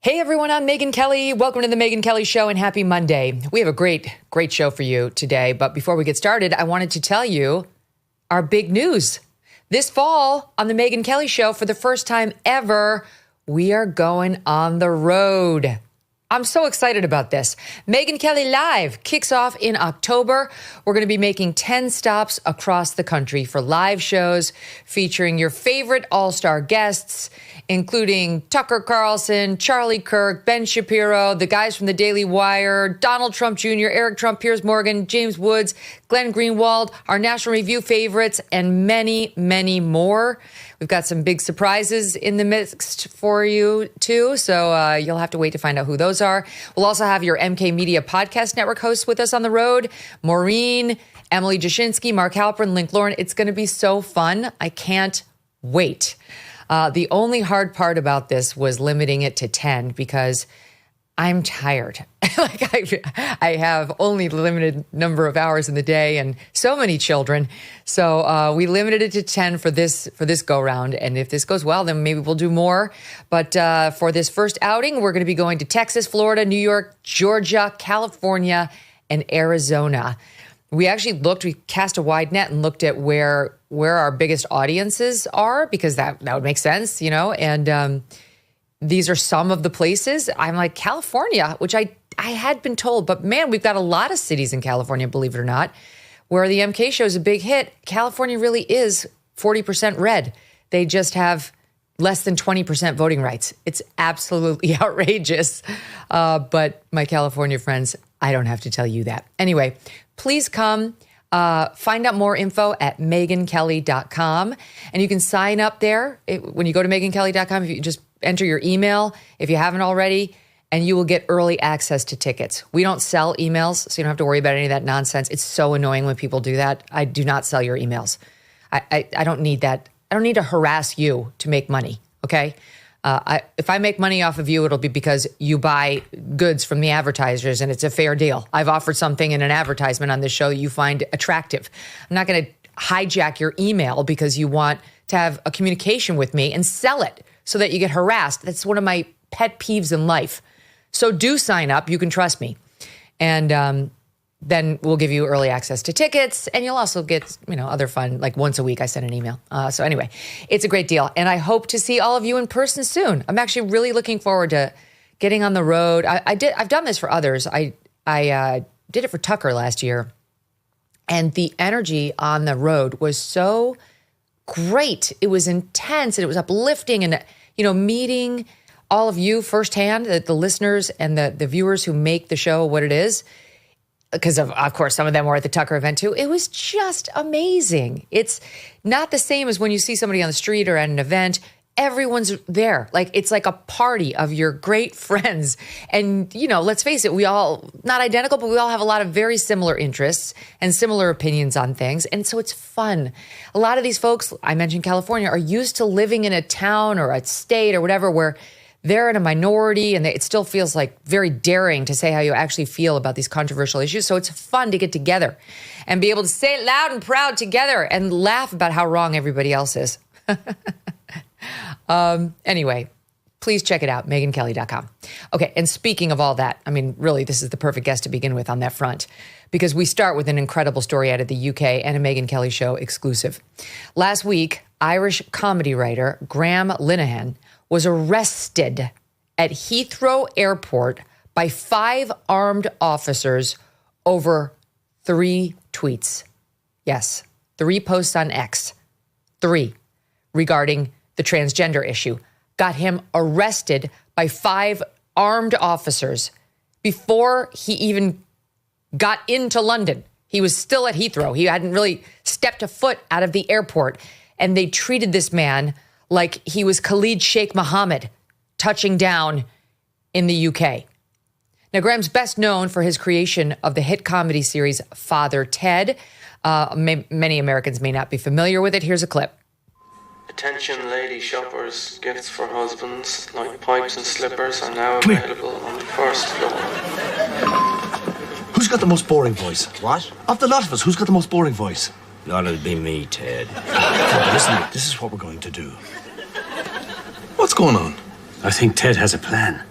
Hey everyone, I'm Megyn Kelly. Welcome to the Megyn Kelly Show and happy Monday. We have a great show for you today. But before we get started, I wanted to tell you our big news. This fall on the Megyn Kelly Show, for the first time ever, we are going on the road. I'm so excited about this. Megyn Kelly Live kicks off in October. We're going to be making 10 stops across the country for live shows featuring your favorite all-star guests, including Tucker Carlson, Charlie Kirk, Ben Shapiro, the guys from the Daily Wire, Donald Trump Jr., Eric Trump, Piers Morgan, James Woods, Glenn Greenwald, our National Review favorites, and many, many more. We've got some big surprises in the mix for you, too, so you'll have to wait to find out who those are. We'll also have your MK Media Podcast Network hosts with us on the road, Maureen, Emily Jashinsky, Mark Halpern, Link Lauren. It's going to be so fun. I can't wait. The only hard part about this was limiting it to 10 because I'm tired. I have only limited number of hours in the day and so many children. So we limited it to 10 for this go round. And if this goes well, then maybe we'll do more. But for this first outing, we're going to be going to Texas, Florida, New York, Georgia, California, and Arizona. We cast a wide net and looked at where our biggest audiences are, because that would make sense, you know, and these are some of the places. I'm like, California, which I had been told, but man, we've got a lot of cities in California, believe it or not, where the MK Show is a big hit. California really is 40% red. They just have less than 20% voting rights. It's absolutely outrageous. But my California friends, I don't have to tell you that. Anyway, please come. Find out more info at megynkelly.com. And you can sign up there. When you go to megynkelly.com, if you just enter your email, if you haven't already, and you will get early access to tickets. We don't sell emails, so you don't have to worry about any of that nonsense. It's so annoying when people do that. I do not sell your emails. I don't need that. I don't need to harass you to make money, okay? If I make money off of you, it'll be because you buy goods from the advertisers and it's a fair deal. I've offered something in an advertisement on this show you find attractive. I'm not going to hijack your email because you want to have a communication with me and sell it so that you get harassed. That's one of my pet peeves in life. So do sign up. You can trust me. And then we'll give you early access to tickets, and you'll also get, other fun, like once a week I send an email. So anyway, it's a great deal. And I hope to see all of you in person soon. I'm actually really looking forward to getting on the road. I've done this for others. I did it for Tucker last year, and the energy on the road was so great. It was intense and it was uplifting, and, meeting all of you firsthand, the listeners and the viewers who make the show what it is. Because of course, some of them were at the Tucker event too. It was just amazing. It's not the same as when you see somebody on the street or at an event. Everyone's there. It's like a party of your great friends. And, let's face it, we all, not identical, but we all have a lot of very similar interests and similar opinions on things. And so it's fun. A lot of these folks, I mentioned California, are used to living in a town or a state or whatever where they're in a minority and it still feels like very daring to say how you actually feel about these controversial issues. So it's fun to get together and be able to say it loud and proud together and laugh about how wrong everybody else is. Anyway, please check it out, megynkelly.com. Okay, and speaking of all that, really, this is the perfect guest to begin with on that front, because we start with an incredible story out of the UK and a Megyn Kelly Show exclusive. Last week, Irish comedy writer Graham Linehan was arrested at Heathrow Airport by 5 armed officers over 3 tweets. Yes, 3 posts on X. 3 regarding the transgender issue. Got him arrested by 5 armed officers before he even got into London. He was still at Heathrow. He hadn't really stepped a foot out of the airport. And they treated this man like he was Khalid Sheikh Mohammed touching down in the UK. Now, Graham's best known for his creation of the hit comedy series Father Ted. Many Americans may not be familiar with it. Here's a clip. Attention lady shoppers, gifts for husbands like pipes and slippers are now available on the first floor. Who's got the most boring voice? What? Of the lot of us, who's got the most boring voice? That'll be me, Ted. Listen, this is what we're going to do. What's going on? I think Ted has a plan.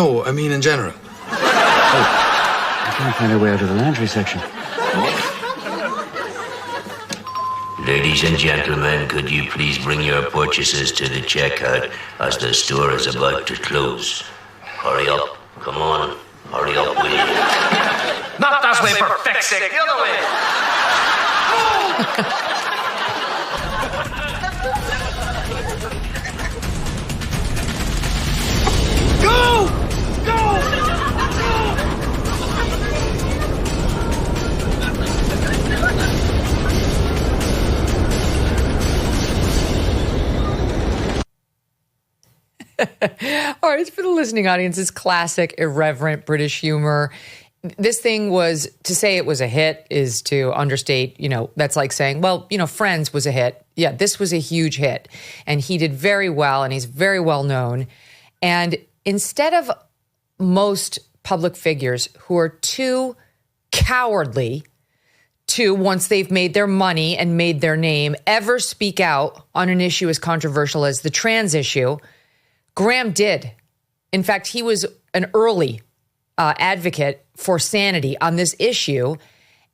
No, I mean in general. I can't find our way out of the laundry section. Ladies and gentlemen, could you please bring your purchases to the checkout as the store is about to close? Hurry up. Come on. Hurry up, will you? Not that way, for feck's sake. The other way. Go! All right, for the listening audience, it's classic, irreverent British humor. This thing was, to say it was a hit is to understate, that's like saying, well, Friends was a hit. Yeah, this was a huge hit. And he did very well, and he's very well known. And instead of most public figures who are too cowardly to, once they've made their money and made their name, ever speak out on an issue as controversial as the trans issue, Graham did. In fact, he was an early advocate for sanity on this issue.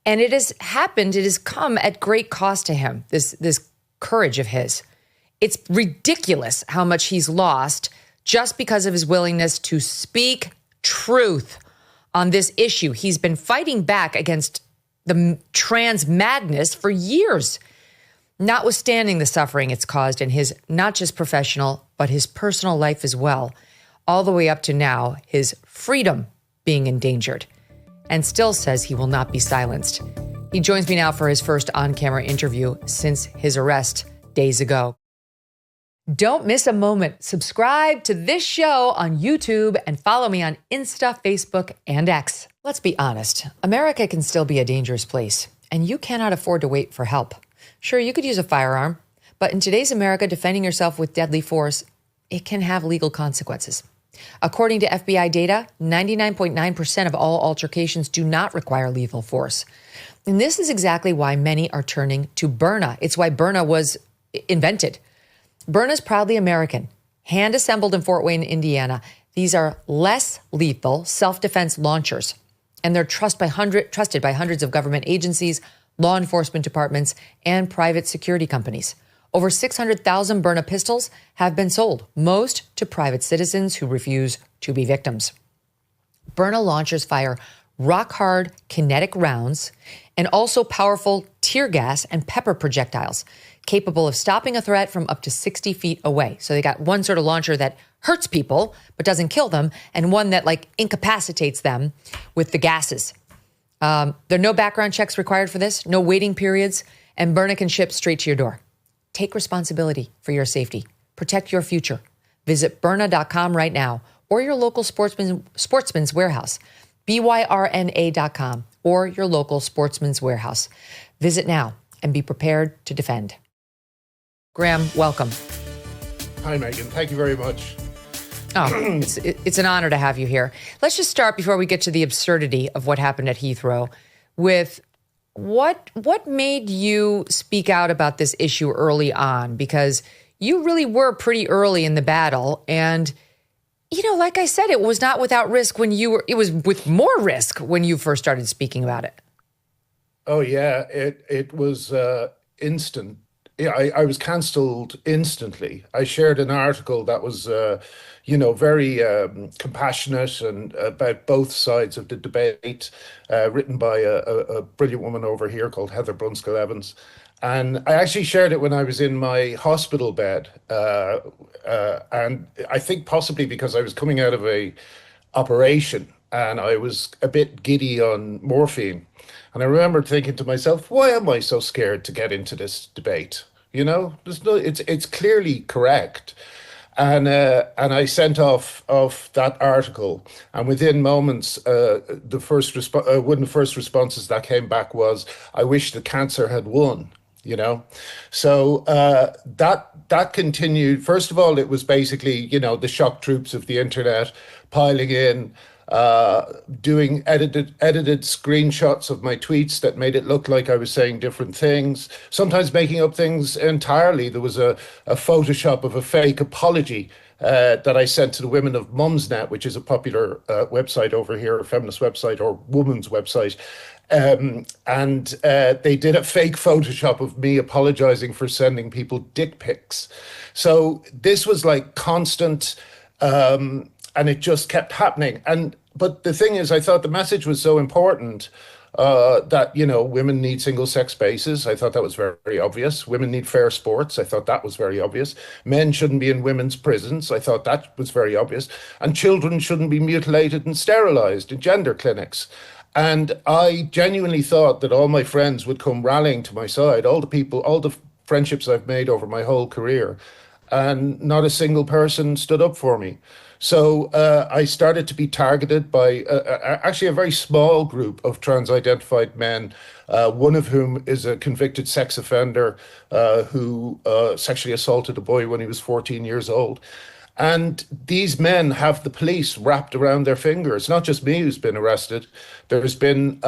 And it has come at great cost to him, this courage of his. It's ridiculous how much he's lost just because of his willingness to speak truth on this issue. He's been fighting back against the trans madness for years, notwithstanding the suffering it's caused in his not just professional, but his personal life as well, all the way up to now, his freedom being endangered, and still says he will not be silenced. He joins me now for his first on-camera interview since his arrest days ago. Don't miss a moment. Subscribe to this show on YouTube and follow me on Insta, Facebook, and X. Let's be honest. America can still be a dangerous place, and you cannot afford to wait for help. Sure, you could use a firearm, but in today's America, defending yourself with deadly force, it can have legal consequences. According to FBI data, 99.9% of all altercations do not require lethal force. And this is exactly why many are turning to Byrna. It's why Byrna was invented. Byrna is proudly American, hand-assembled in Fort Wayne, Indiana. These are less lethal self-defense launchers, and they're trusted by hundreds of government agencies, law enforcement departments, and private security companies. Over 600,000 Byrna pistols have been sold, most to private citizens who refuse to be victims. Byrna launchers fire rock-hard kinetic rounds and also powerful tear gas and pepper projectiles, capable of stopping a threat from up to 60 feet away. So they got one sort of launcher that hurts people but doesn't kill them, and one that incapacitates them with the gases. There are no background checks required for this, no waiting periods, and Byrna can ship straight to your door. Take responsibility for your safety. Protect your future. Visit Byrna.com right now, or your local Sportsman's Warehouse, BYRNA.com, or your local Sportsman's Warehouse. Visit now and be prepared to defend. Graham, welcome. Hi, Megyn. Thank you very much. Oh, it's an honor to have you here. Let's just start before we get to the absurdity of what happened at Heathrow with what made you speak out about this issue early on? Because you really were pretty early in the battle. And, like I said, it was not without risk it was with more risk when you first started speaking about it. Oh, yeah. It was instant. Yeah, I was cancelled instantly. I shared an article that was, very compassionate and about both sides of the debate, written by a brilliant woman over here called Heather Brunskill Evans. And I actually shared it when I was in my hospital bed. And I think possibly because I was coming out of a operation and I was a bit giddy on morphine. And I remember thinking to myself, why am I so scared to get into this debate? It's clearly correct. And I sent off that article, and within moments, one of the first responses that came back was, "I wish the cancer had won." So that continued. First of all, it was basically the shock troops of the internet piling in, doing edited screenshots of my tweets that made it look like I was saying different things, sometimes making up things entirely. There was a Photoshop of a fake apology that I sent to the women of Mumsnet, which is a popular website over here, a feminist website or woman's website. And they did a fake Photoshop of me apologizing for sending people dick pics. So this was like constant, and it just kept happening. But the thing is, I thought the message was so important that, women need single-sex spaces. I thought that was very, very obvious. Women need fair sports. I thought that was very obvious. Men shouldn't be in women's prisons. I thought that was very obvious. And children shouldn't be mutilated and sterilized in gender clinics. And I genuinely thought that all my friends would come rallying to my side, all the friendships I've made over my whole career, and not a single person stood up for me. So I started to be targeted by actually a very small group of trans-identified men, one of whom is a convicted sex offender who sexually assaulted a boy when he was 14 years old. And these men have the police wrapped around their fingers. Not just me who's been arrested. There's been,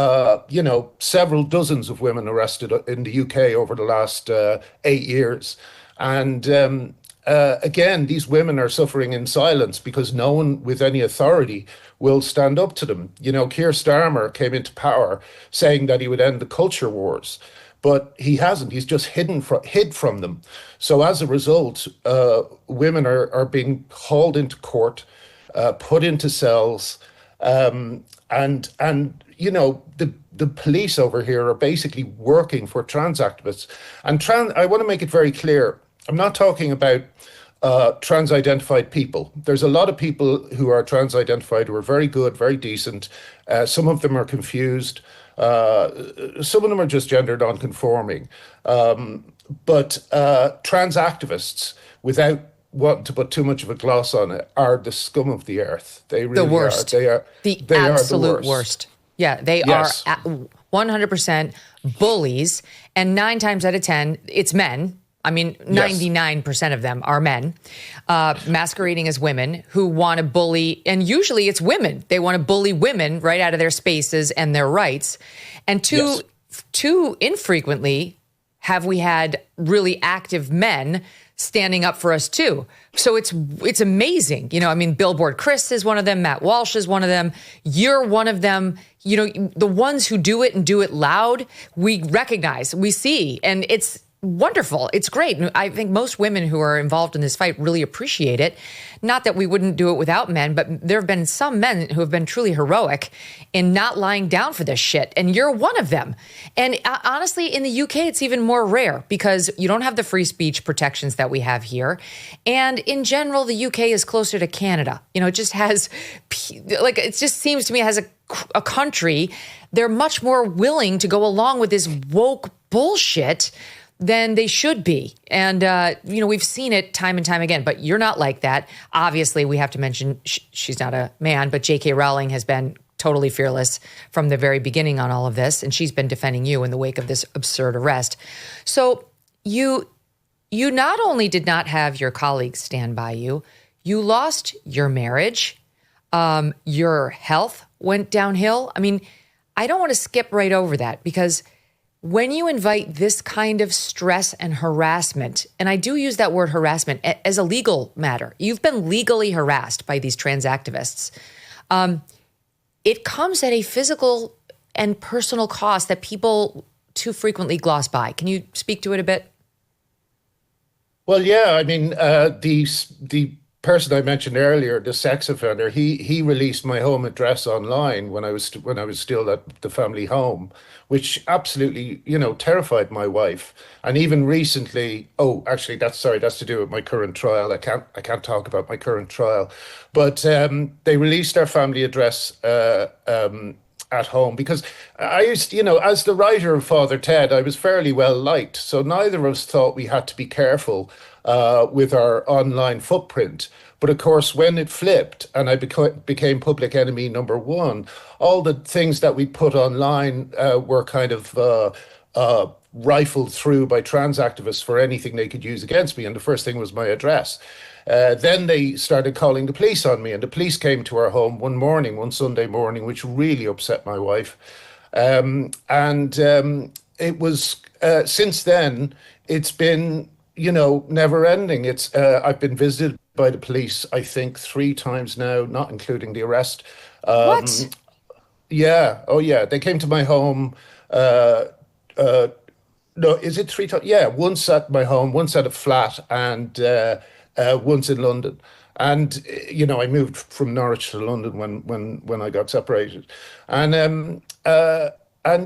several dozens of women arrested in the UK over the last 8 years. And again, these women are suffering in silence because no one with any authority will stand up to them. Keir Starmer came into power saying that he would end the culture wars, but he hasn't. He's just hid from them. So as a result, women are being hauled into court, put into cells, and the police over here are basically working for trans activists. And I want to make it very clear, I'm not talking about trans-identified people. There's a lot of people who are trans-identified who are very good, very decent. Some of them are confused. Some of them are just gender non-conforming. But trans activists, without wanting to put too much of a gloss on it, are the scum of the earth. They really the worst. Are. The absolute worst. Yeah, they are 100% bullies. And 9 times out of 10, it's men. I mean, 99% of them are men masquerading as women who want to bully. And usually it's women. They want to bully women right out of their spaces and their rights. And too infrequently have we had really active men standing up for us too. So it's amazing. Billboard Chris is one of them. Matt Walsh is one of them. You're one of them. The ones who do it and do it loud, we recognize, we see, and it's wonderful. It's great. I think most women who are involved in this fight really appreciate it. Not that we wouldn't do it without men, but there have been some men who have been truly heroic in not lying down for this shit. And you're one of them. And honestly, in the UK, it's even more rare because you don't have the free speech protections that we have here. And in general, the UK is closer to Canada. It just has, it just seems to me it has a country, they're much more willing to go along with this woke bullshit than they should be. And, we've seen it time and time again, but you're not like that. Obviously, we have to mention she's not a man, but J.K. Rowling has been totally fearless from the very beginning on all of this, and she's been defending you in the wake of this absurd arrest. So you not only did not have your colleagues stand by you, you lost your marriage, your health went downhill. I mean, I don't want to skip right over that because when you invite this kind of stress and harassment, and I do use that word harassment as a legal matter, you've been legally harassed by these trans activists. It comes at a physical and personal cost that people too frequently gloss by. Can you speak to it a bit? Well, yeah, the person I mentioned earlier, the sex offender, he released my home address online when I was still at the family home, which absolutely, terrified my wife. And even recently, that's to do with my current trial. I can't talk about my current trial, but they released our family address at home because I used, as the writer of Father Ted, I was fairly well liked. So neither of us thought we had to be careful with our online footprint. But of course, when it flipped and I became public enemy number one, all the things that we put online were kind of rifled through by trans activists for anything they could use against me. And the first thing was my address. Then they started calling the police on me, and the police came to our home one Sunday morning, which really upset my wife. It was, since then, it's been, never ending. I've been visited by the police, I think 3 times now, not including the arrest. What? Yeah. Oh, yeah. They came to my home. Uh, no, is it 3 times? Yeah, once at my home, once at a flat, and once in London. And I moved from Norwich to London when I got separated, and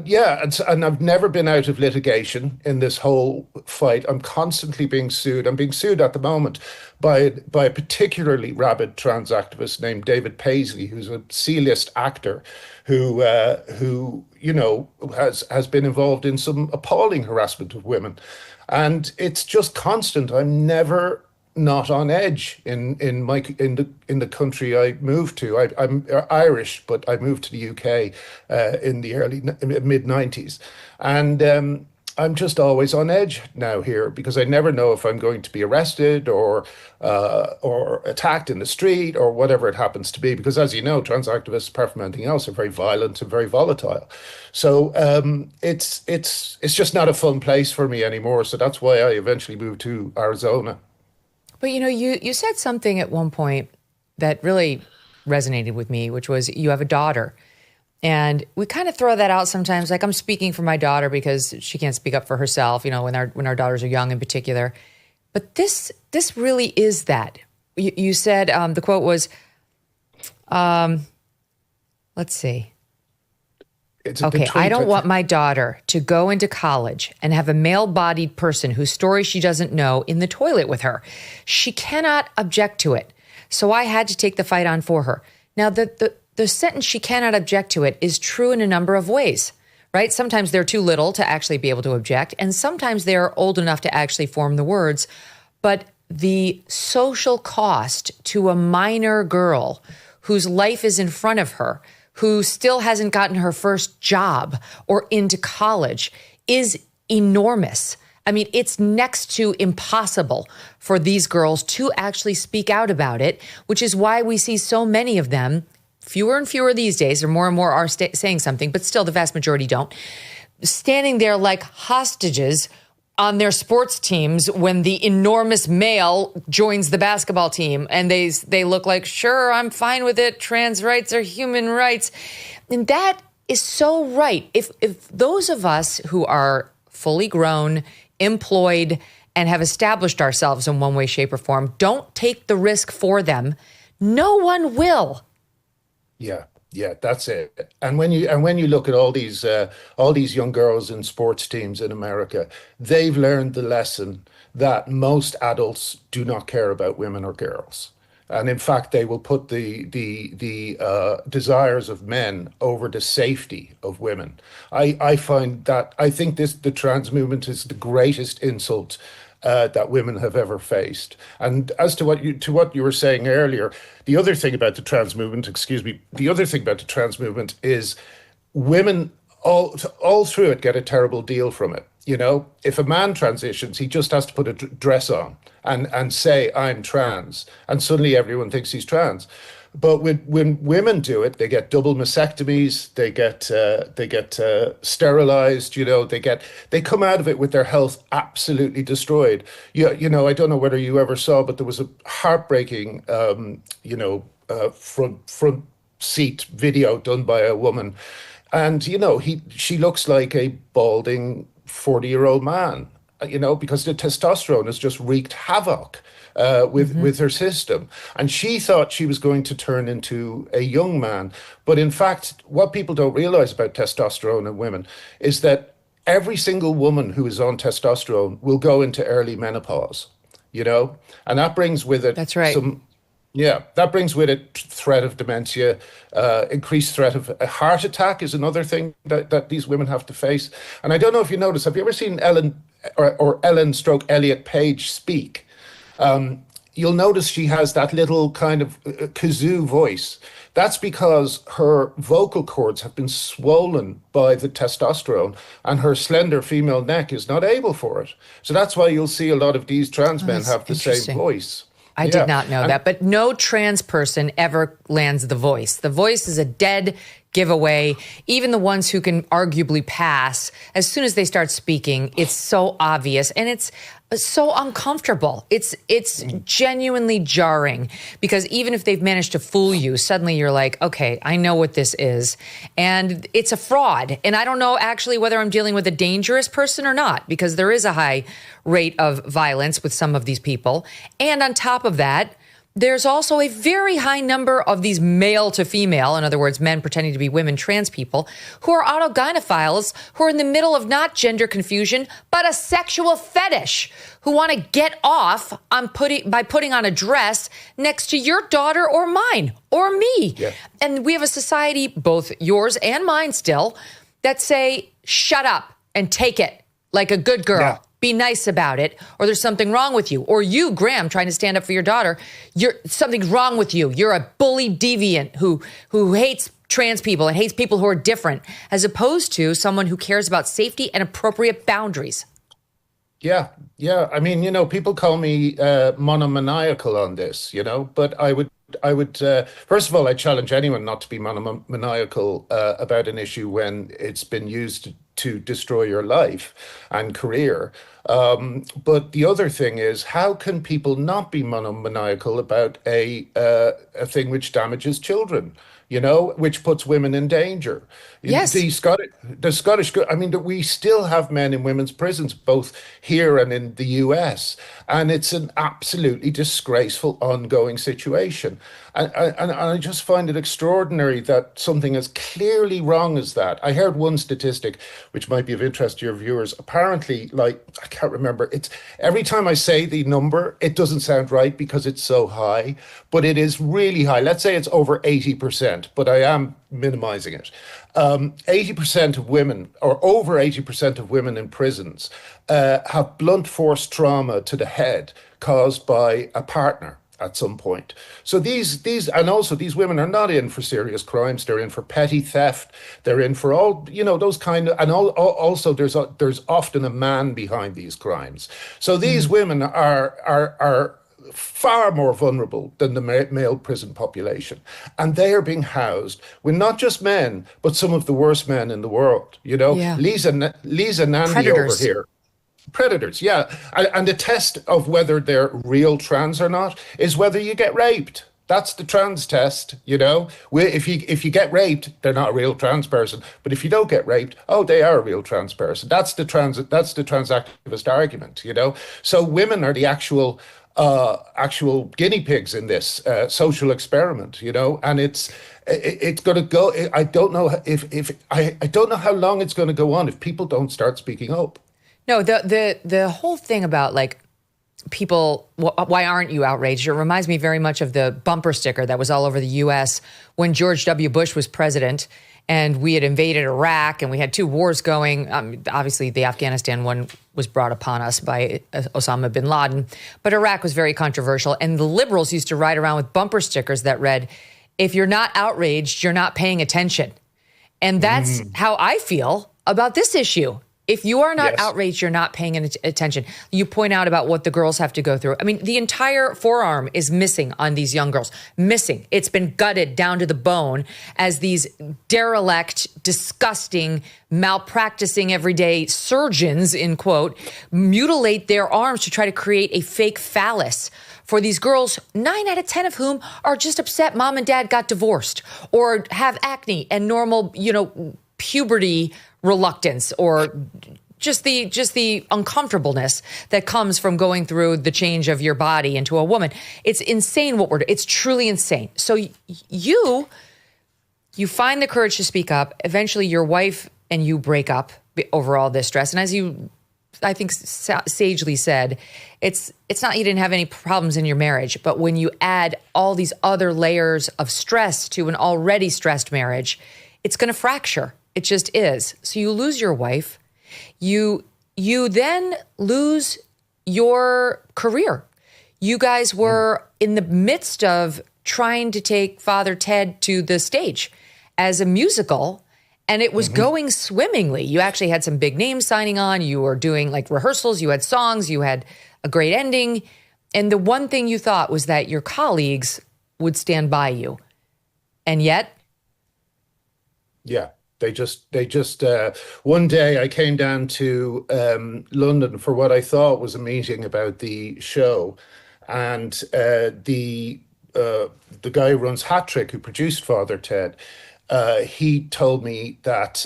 yeah, and I've never been out of litigation in this whole fight. I'm constantly being sued. I'm being sued at the moment by a particularly rabid trans activist named David Paisley, who's a C-list actor who has been involved in some appalling harassment of women, and it's just constant. I'm never not on edge in the country I moved to. I'm Irish, but I moved to the UK in the mid 90s, and I'm just always on edge now here because I never know if I'm going to be arrested or attacked in the street or whatever it happens to be. Because as you know, trans activists, apart from anything else, are very violent and very volatile. So it's just not a fun place for me anymore. So that's why I eventually moved to Arizona. But you said something at one point that really resonated with me, which was you have a daughter. And we kind of throw that out sometimes, like I'm speaking for my daughter because she can't speak up for herself, when our daughters are young in particular. But this really is that. You said, the quote was, let's see. Okay, I don't want my daughter to go into college and have a male-bodied person whose story she doesn't know in the toilet with her. She cannot object to it. So I had to take the fight on for her. Now, the sentence, she cannot object to it, is true in a number of ways, right? Sometimes they're too little to actually be able to object, and sometimes they're old enough to actually form the words. But the social cost to a minor girl whose life is in front of her, who still hasn't gotten her first job or into college, is enormous. I mean, it's next to impossible for these girls to actually speak out about it, which is why we see so many of them, fewer and fewer these days, or more and more are saying something, but still the vast majority don't, standing there like hostages on their sports teams when the enormous male joins the basketball team, and they look like, sure, I'm fine with it. Trans rights are human rights. And that is so right. If those of us who are fully grown, employed, and have established ourselves in one way, shape, or form don't take the risk for them, no one will. Yeah, that's it. And when you look at all these young girls in sports teams in America, they've learned the lesson that most adults do not care about women or girls. And in fact, they will put the desires of men over the safety of women. I find that, I think the trans movement is the greatest insult that women have ever faced. And as to what you were saying earlier, the other thing about the trans movement, is women all through it get a terrible deal from it. If a man transitions, he just has to put a dress on and say, I'm trans, and suddenly everyone thinks he's trans. But when women do it, they get double mastectomies, they get sterilized, they come out of it with their health absolutely destroyed. I don't know whether you ever saw, but there was a heartbreaking, front seat video done by a woman, and she looks like a balding 40-year-old man, because the testosterone has just wreaked havoc with her system. And she thought she was going to turn into a young man. But in fact, what people don't realize about testosterone in women is that every single woman who is on testosterone will go into early menopause, and that brings with it that brings with it threat of dementia, increased threat of a heart attack is another thing that these women have to face. And I don't know if you noticed, have you ever seen Ellen Elliot Page speak? You'll notice she has that little kind of kazoo voice. That's because her vocal cords have been swollen by the testosterone, and her slender female neck is not able for it. So that's why you'll see a lot of these trans men have the same voice. I did not know that, but no trans person ever lands the voice. The voice is a dead giveaway. Even the ones who can arguably pass, as soon as they start speaking, it's so obvious and it's so uncomfortable. It's genuinely jarring because even if they've managed to fool you, suddenly you're like, okay, I know what this is. And it's a fraud. And I don't know actually whether I'm dealing with a dangerous person or not, because there is a high rate of violence with some of these people. And on top of that, there's also a very high number of these male to female, in other words, men pretending to be women, trans people, who are autogynephiles, who are in the middle of not gender confusion, but a sexual fetish, who want to get off on by putting on a dress next to your daughter or mine or me. Yeah. And we have a society, both yours and mine still, that say, shut up and take it like a good girl. Yeah. Be nice about it, or there's something wrong with you. Or you, Graham, trying to stand up for your daughter, something's wrong with you. You're a bully deviant who hates trans people and hates people who are different, as opposed to someone who cares about safety and appropriate boundaries. Yeah. I mean, people call me monomaniacal on this, but I would first of all, I challenge anyone not to be monomaniacal about an issue when it's been used to destroy your life and career. But the other thing is, how can people not be monomaniacal about a thing which damages children? Which puts women in danger. Yes. The Scottish, I mean, we still have men in women's prisons, both here and in the US. And it's an absolutely disgraceful ongoing situation. And I just find it extraordinary that something as clearly wrong as that. I heard one statistic, which might be of interest to your viewers. Apparently, I can't remember, it's every time I say the number, it doesn't sound right because it's so high, but it is really high. Let's say it's over 80%, but I am minimizing it. 80% of women, or over 80% of women in prisons, have blunt force trauma to the head caused by a partner at some point. So these women are not in for serious crimes. They're in for petty theft. They're in for all, those kind of, and also there's often a man behind these crimes. So these women are far more vulnerable than the male prison population. And they are being housed with not just men, but some of the worst men in the world. Yeah. Lisa Nandy Predators. over here. Predators, yeah. And the test of whether they're real trans or not is whether you get raped. That's the trans test, If you get raped, they're not a real trans person. But if you don't get raped, they are a real trans person. That's the trans activist argument, So women are the actual guinea pigs in this social experiment, and it's going to go. I don't know I don't know how long it's going to go on if people don't start speaking up. No, the whole thing about people, why aren't you outraged? It reminds me very much of the bumper sticker that was all over the U.S. when George W. Bush was president and we had invaded Iraq and we had two wars going. Obviously, the Afghanistan one was brought upon us by Osama bin Laden, but Iraq was very controversial. And the liberals used to ride around with bumper stickers that read, if you're not outraged, you're not paying attention. And that's how I feel about this issue. If you are not outraged, you're not paying attention. You point out about what the girls have to go through. I mean, the entire forearm is missing on these young girls. Missing. It's been gutted down to the bone as these derelict, disgusting, malpracticing everyday surgeons, in quote, mutilate their arms to try to create a fake phallus for these girls, 9 out of 10 of whom are just upset mom and dad got divorced or have acne and normal, puberty reluctance or just the uncomfortableness that comes from going through the change of your body into a woman. It's insane it's truly insane. So you find the courage to speak up. Eventually your wife and you break up over all this stress. And as you, I think, sagely said, it's not you didn't have any problems in your marriage, but when you add all these other layers of stress to an already stressed marriage, it's going to fracture. It just is. So you lose your wife. You then lose your career. You guys were in the midst of trying to take Father Ted to the stage as a musical, and it was going swimmingly. You actually had some big names signing on. You were doing rehearsals. You had songs. You had a great ending. And the one thing you thought was that your colleagues would stand by you. And yet, Yeah. One day I came down to London for what I thought was a meeting about the show. And the guy who runs Hat Trick, who produced Father Ted, he told me that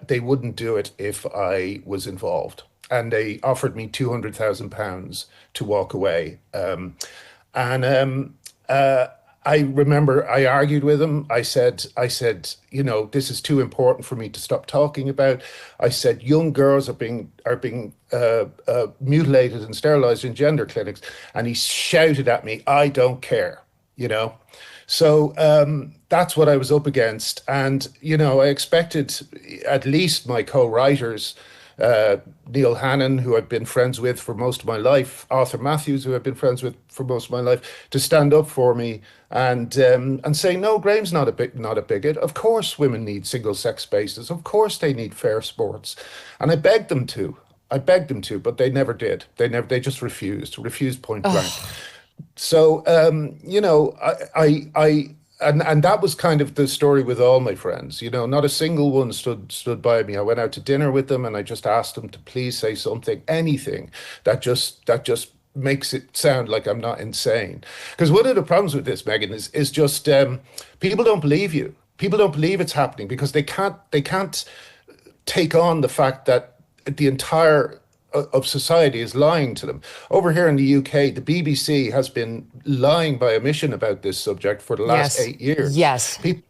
they wouldn't do it if I was involved. And they offered me £200,000 to walk away. And I remember I argued with him. I said, this is too important for me to stop talking about. I said, young girls are being mutilated and sterilized in gender clinics. And he shouted at me, I don't care, So that's what I was up against. And, I expected at least my co-writers, Neil Hannon, who I've been friends with for most of my life, Arthur Matthews, who I've been friends with for most of my life, to stand up for me and say, no, Graham's not a bigot. Of course women need single-sex spaces. Of course they need fair sports. And I begged them to, but they never did. They just refused point blank. So, and that was kind of the story with all my friends. Not a single one stood by me. I went out to dinner with them and I just asked them to please say something, anything that just makes it sound like I'm not insane. Because one of the problems with this, Megyn, is just people don't believe you. People don't believe it's happening because they can't take on the fact that the entire of society is lying to them. Over here in the UK, the BBC has been lying by omission about this subject for the last 8 years. Yes. People,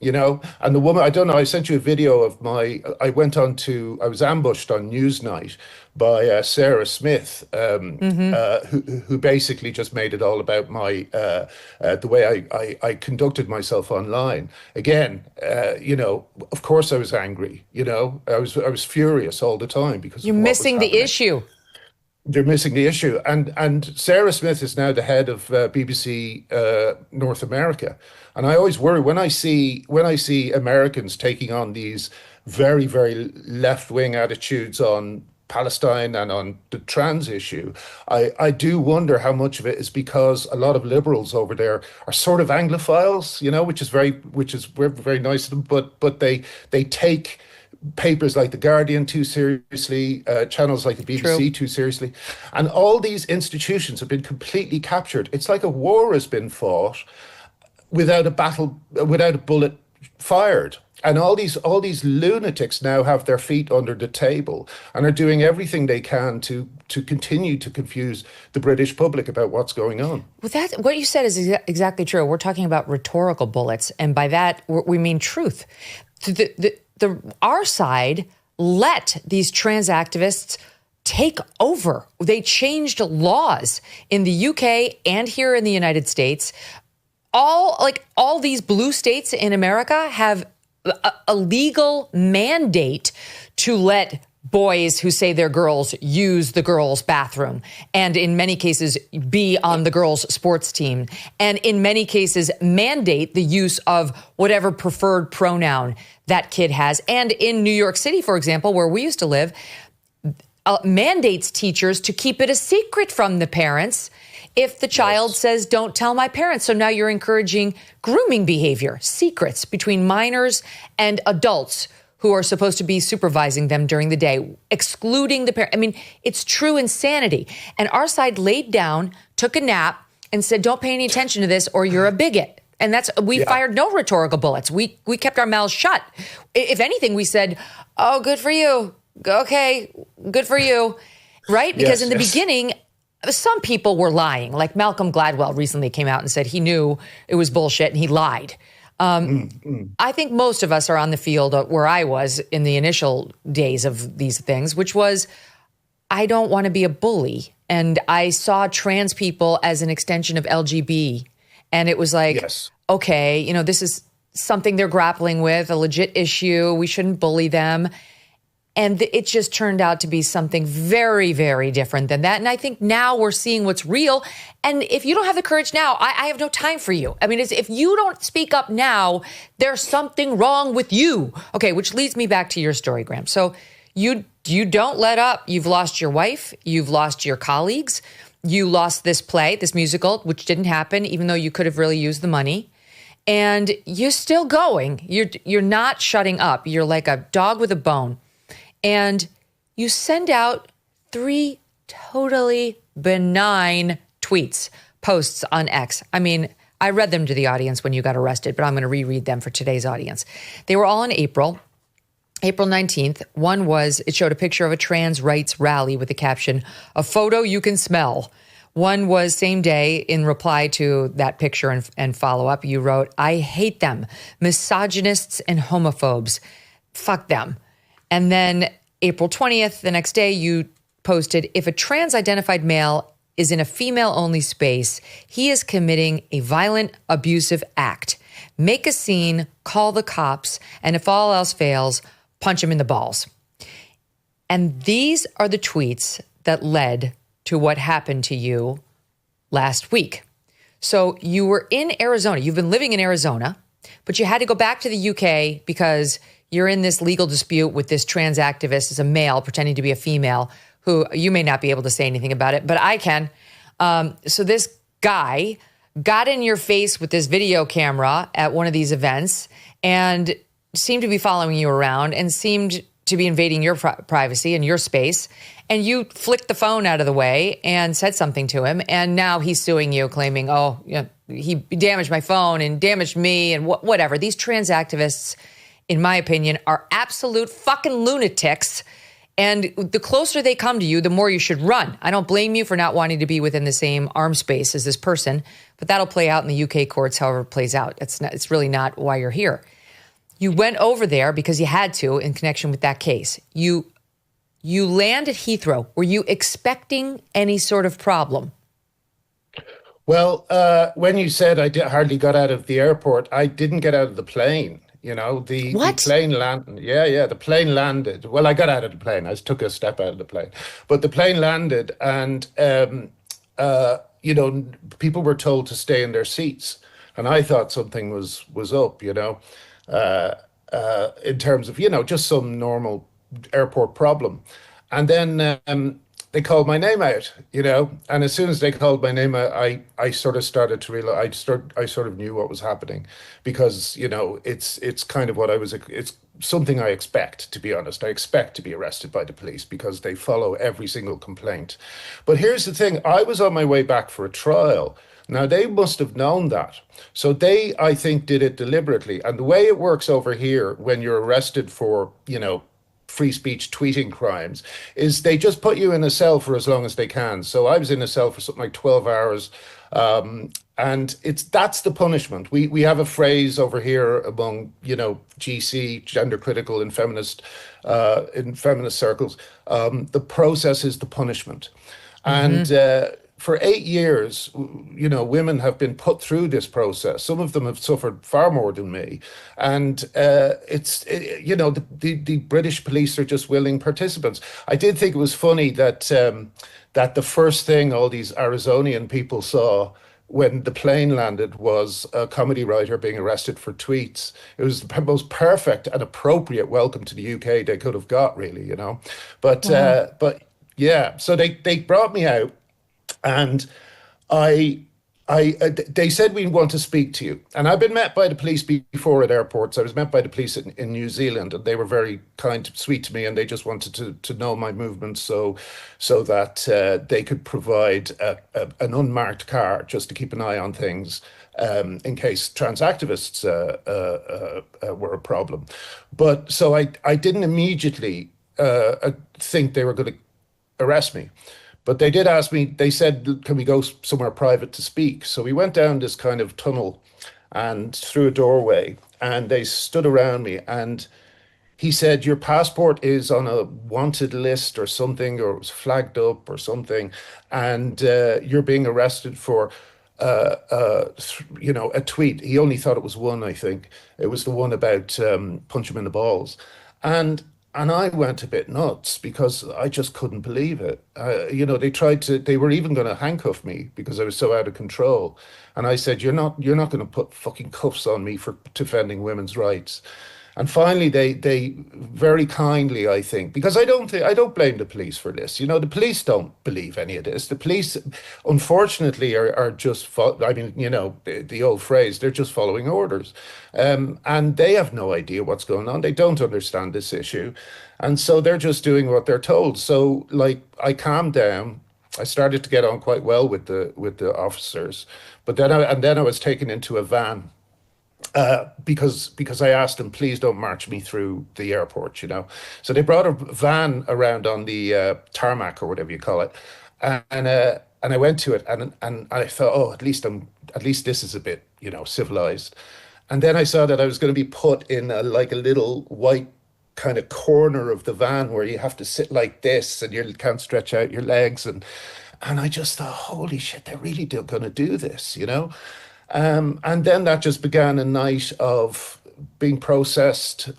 and the woman, I don't know, I sent you a video of I was ambushed on Newsnight by Sarah Smith, who basically just made it all about the way I conducted myself online. Again, of course I was angry, I was furious all the time because you're missing the issue. They're missing the issue. And Sarah Smith is now the head of BBC North America. And I always worry when I see Americans taking on these very, very left-wing attitudes on Palestine and on the trans issue, I do wonder how much of it is because a lot of liberals over there are sort of Anglophiles, which is very nice of them, but they take papers like The Guardian too seriously, channels like the BBC too seriously. And all these institutions have been completely captured. It's like a war has been fought without a bullet fired. And all these lunatics now have their feet under the table and are doing everything they can to continue to confuse the British public about what's going on. Well, what you said is exactly true. We're talking about rhetorical bullets, and by that we mean truth. Our side let these trans activists take over. They changed laws in the UK and here in the United States. All these blue states in America have a legal mandate to let boys who say they're girls use the girls' bathroom, and in many cases be on the girls' sports team, and in many cases mandate the use of whatever preferred pronoun that kid has. And in New York City, for example, where we used to live, mandates teachers to keep it a secret from the parents if the child says, don't tell my parents. So now you're encouraging grooming behavior, secrets between minors and adults who are supposed to be supervising them during the day, excluding the parent. I mean, it's true insanity. And our side laid down, took a nap, and said, don't pay any attention to this or you're a bigot. And we fired no rhetorical bullets. We kept our mouths shut. If anything, we said, oh, good for you. Okay, good for you. Right? Because in the beginning, some people were lying. Like Malcolm Gladwell recently came out and said he knew it was bullshit and he lied. I think most of us are on the field where I was in the initial days of these things, which was, I don't want to be a bully. And I saw trans people as an extension of LGB. And it was like, okay, this is something they're grappling with, a legit issue. We shouldn't bully them. And it just turned out to be something very, very different than that. And I think now we're seeing what's real. And if you don't have the courage now, I have no time for you. I mean, if you don't speak up now, there's something wrong with you. Okay, which leads me back to your story, Graham. So you don't let up. You've lost your wife. You've lost your colleagues. You lost this play, this musical, which didn't happen, even though you could have really used the money. and you're still going. You're not shutting up. You're like a dog with a bone. And you send out 3 totally benign posts on X. I mean, I read them to the audience when you got arrested, but I'm going to reread them for today's audience. They were all in April 19th. One was, it showed a picture of a trans rights rally with the caption, "A photo you can smell." One was same day, in reply to that picture and follow-up, you wrote, "I hate them, misogynists and homophobes. Fuck them." And then April 20th, the next day, you posted, "If a trans-identified male is in a female-only space, he is committing a violent, abusive act. Make a scene, call the cops, and if all else fails, punch him in the balls." And these are the tweets that led to what happened to you last week. So you were in Arizona. You've been living in Arizona, but you had to go back to the UK because you're in this legal dispute with this trans activist as a male pretending to be a female, who you may not be able to say anything about it, but I can. So this guy got in your face with this video camera at one of these events and seemed to be following you around and seemed to be invading your privacy and your space. And you flicked the phone out of the way and said something to him. And now he's suing you, claiming, oh, you know, he damaged my phone and damaged me and whatever. These trans activists, in my opinion, are absolute fucking lunatics. And the closer they come to you, the more you should run. I don't blame you for not wanting to be within the same arm space as this person, but that'll play out in the UK courts however it plays out. It's really not why you're here. You went over there because you had to in connection with that case. You land at Heathrow. Were you expecting any sort of problem? Well, when you said hardly got out of the airport, I didn't get out of the plane. You know, the plane landed. Yeah, the plane landed. Well, I got out of the plane. I took a step out of the plane. But the plane landed and, you know, people were told to stay in their seats. And I thought something was up, you know, in terms of, you know, just some normal airport problem. And then they called my name out, you know, and as soon as they called my name out, I sort of started to realize, I sort of knew what was happening because, you know, it's kind of it's something I expect, to be honest. I expect to be arrested by the police because they follow every single complaint. But here's the thing, I was on my way back for a trial. Now, they must have known that. So they, I think, did it deliberately. And the way it works over here when you're arrested for, you know, free speech tweeting crimes is they just put you in a cell for as long as they can. So I was in a cell for something like 12 hours. And that's the punishment. We have a phrase over here among, you know, GC, gender critical and feminist, in feminist circles. The process is the punishment. Mm-hmm. And for 8 years, you know, women have been put through this process. Some of them have suffered far more than me. And you know, the British police are just willing participants. I did think it was funny that that the first thing all these Arizonian people saw when the plane landed was a comedy writer being arrested for tweets. It was the most perfect and appropriate welcome to the UK they could have got, really, you know. But yeah, so they brought me out. And they said, we want to speak to you. And I've been met by the police before at airports. I was met by the police in New Zealand, and they were very kind, sweet to me, and they just wanted to know my movements so that they could provide an unmarked car just to keep an eye on things in case trans activists were a problem. But so I didn't immediately think they were going to arrest me. But they did ask me, they said, can we go somewhere private to speak? So we went down this kind of tunnel and through a doorway, and they stood around me, and he said, your passport is on a wanted list or something, or it was flagged up or something, and you're being arrested for you know, a tweet. He only thought it was one, I think. It was the one about punch him in the balls. And I went a bit nuts because I just couldn't believe it. You know, they were even going to handcuff me because I was so out of control. And I said, you're not going to put fucking cuffs on me for defending women's rights. And finally, they very kindly, I think, because I don't blame the police for this. You know, the police don't believe any of this. The police, unfortunately, are just, I mean, you know, the old phrase, they're just following orders. And they have no idea what's going on. They don't understand this issue. And so they're just doing what they're told. So, like, I calmed down. I started to get on quite well with the officers. But then I was taken into a van. Because I asked them, please don't march me through the airport, you know. So they brought a van around on the tarmac or whatever you call it, and I went to it, and I thought, oh, at least this is a bit, you know, civilized. And then I saw that I was going to be put in like a little white kind of corner of the van where you have to sit like this and you can't stretch out your legs, and I just thought, holy shit, they're really going to do this, you know. And then that just began a night of being processed,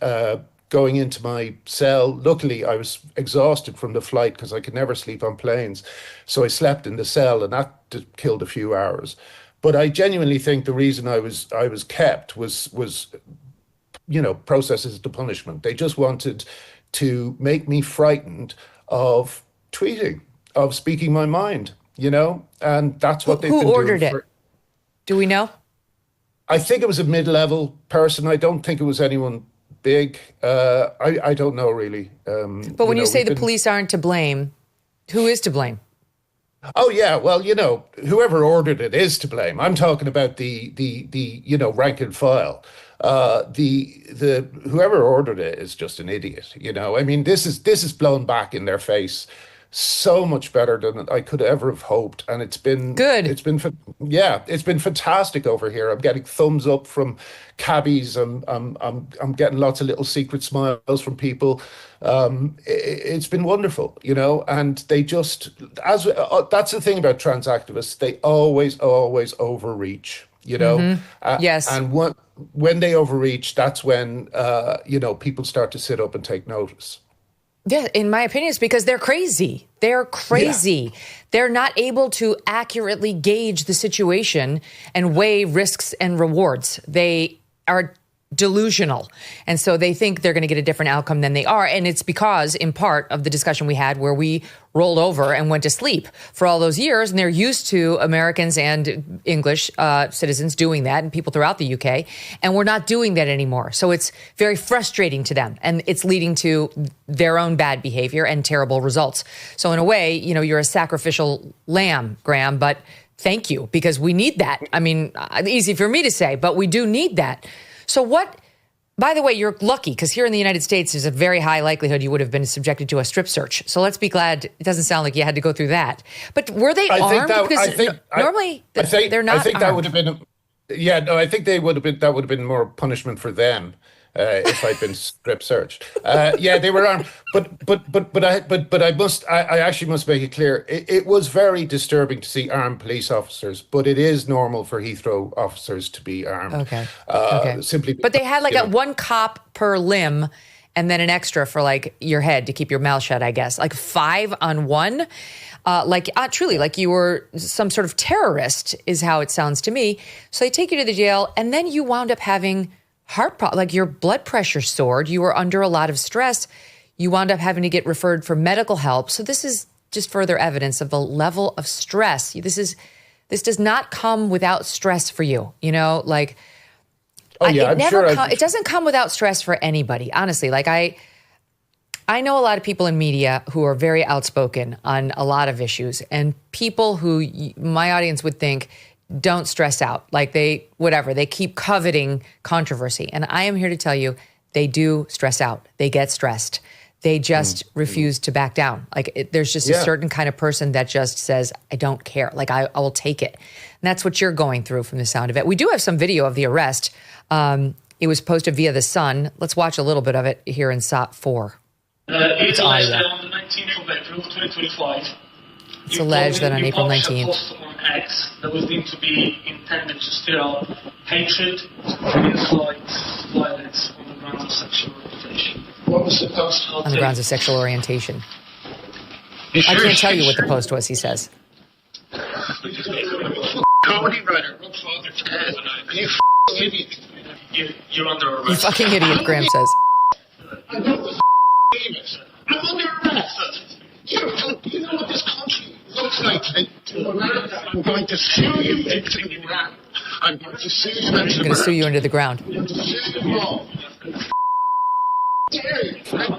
going into my cell. Luckily, I was exhausted from the flight because I could never sleep on planes. So I slept in the cell, and that killed a few hours. But I genuinely think the reason I was kept was, you know, processed as the punishment. They just wanted to make me frightened of tweeting, of speaking my mind, you know, and that's what they've been doing. Who ordered it? Do we know? I think it was a mid-level person. I don't think it was anyone big. I don't know, really. But when you say the police aren't to blame, who is to blame? Oh, yeah. Well, you know, whoever ordered it is to blame. I'm talking about the you know, rank and file. The whoever ordered it is just an idiot, you know. I mean, this is blown back in their face so much better than I could ever have hoped, and it's been good. It's been fantastic over here. I'm getting thumbs up from cabbies. I'm getting lots of little secret smiles from people. It's been wonderful, you know. And they just, that's the thing about trans activists. They always overreach, you know. Mm-hmm. Yes. And when they overreach, that's when you know, people start to sit up and take notice. Yeah, in my opinion, it's because they're crazy. They're crazy. Yeah. They're not able to accurately gauge the situation and weigh risks and rewards. They are delusional. And so they think they're going to get a different outcome than they are. And it's because, in part, of the discussion we had where we rolled over and went to sleep for all those years. And they're used to Americans and English citizens doing that, and people throughout the UK. And we're not doing that anymore. So it's very frustrating to them. And it's leading to their own bad behavior and terrible results. So in a way, you know, you're a sacrificial lamb, Graham, but thank you, because we need that. I mean, easy for me to say, but we do need that. So what, by the way, you're lucky, because here in the United States, there's a very high likelihood you would have been subjected to a strip search. So let's be glad it doesn't sound like you had to go through that. But were they armed? Because normally they're not armed. I think that would have been, yeah, no, I think that would have been more punishment for them. If I'd been strip searched, yeah, they were armed. But I actually must make it clear. It was very disturbing to see armed police officers, but it is normal for Heathrow officers to be armed. Okay. Simply, but they had like one cop per limb, and then an extra for like your head to keep your mouth shut. I guess like 5 on 1. Truly, like you were some sort of terrorist is how it sounds to me. So they take you to the jail, and then you wound up having heart problem, like your blood pressure soared. You were under a lot of stress. You wound up having to get referred for medical help. So this is just further evidence of the level of stress. This does not come without stress for you. You know, like it doesn't come without stress for anybody. Honestly, like I know a lot of people in media who are very outspoken on a lot of issues, and people who my audience would think don't stress out. Like they keep coveting controversy. And I am here to tell you, they do stress out. They get stressed. They just refuse to back down. Like there's just a certain kind of person that just says, I don't care. Like I will take it. And that's what you're going through from the sound of it. We do have some video of the arrest. It was posted via The Sun. Let's watch a little bit of it here in SOT 4. It's alleged that on the 19th of April 2025, it's alleged that on April 19th, X that was deemed to be intended to stir up hatred, incite violence on the grounds of sexual orientation. What was the post? On the grounds of sexual orientation. I can't tell you what the post was, he says. Comedy writer, Rob Father, and you idiot. you're under arrest. You fucking idiot, Graham says. I don't believe it. I'm under arrest. You know what this country looks like to America. I'm going to sue you into the ground. I'm going to sue you into the ground. I'm going to sue you into the ground. I'm going to sue you all. I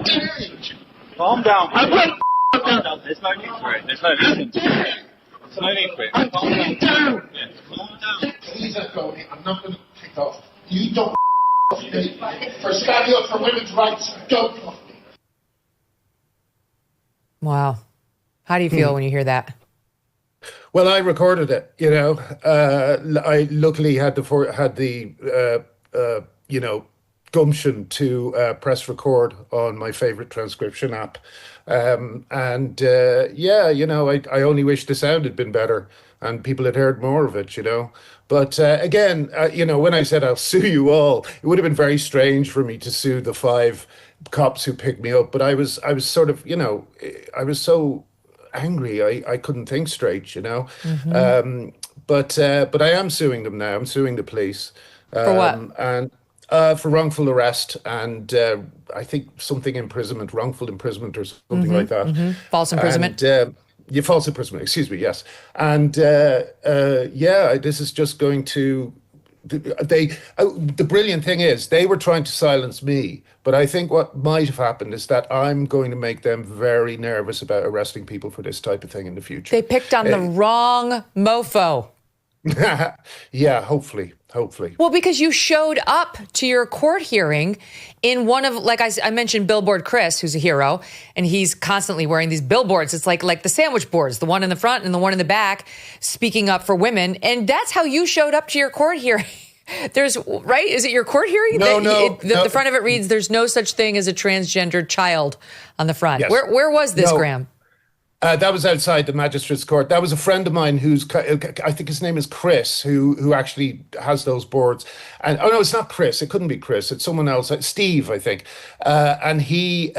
dare you. Calm down. I will. Calm down. There's no need for it. There's no need for it. There's no need for it. Calm down. Yeah, calm down. Please let go of me. I'm not going to kick off. You don't me for standing up for women's rights. Don't off me. Wow. How do you feel when you hear that? Well, I recorded it. I luckily had the gumption to press record on my favorite transcription app. I only wish the sound had been better and people had heard more of it, But again, when I said I'll sue you all, it would have been very strange for me to sue the 5 cops who picked me up. But I was sort of, I was so angry I couldn't think straight, Mm-hmm. But I am suing them now. I'm suing the police. For what? And for wrongful arrest and I think something wrongful imprisonment or something like that. Mm-hmm. False imprisonment. And, false imprisonment, excuse me, yes. And this is just going to... the brilliant thing is they were trying to silence me, but I think what might have happened is that I'm going to make them very nervous about arresting people for this type of thing in the future. They picked on the wrong mofo. Yeah, hopefully. Well, because you showed up to your court hearing in one of, like I mentioned, Billboard Chris, who's a hero, and he's constantly wearing these billboards. It's like the sandwich boards, the one in the front and the one in the back, speaking up for women. And that's how you showed up to your court hearing. Right? Is it your court hearing? No. The front of it reads, "There's no such thing as a transgendered child" on the front. Yes. Where was this, Graham? That was outside the magistrate's court. That was a friend of mine I think his name is Chris, who actually has those boards. And oh no, it's not Chris. It couldn't be Chris. It's someone else. Steve, I think. And he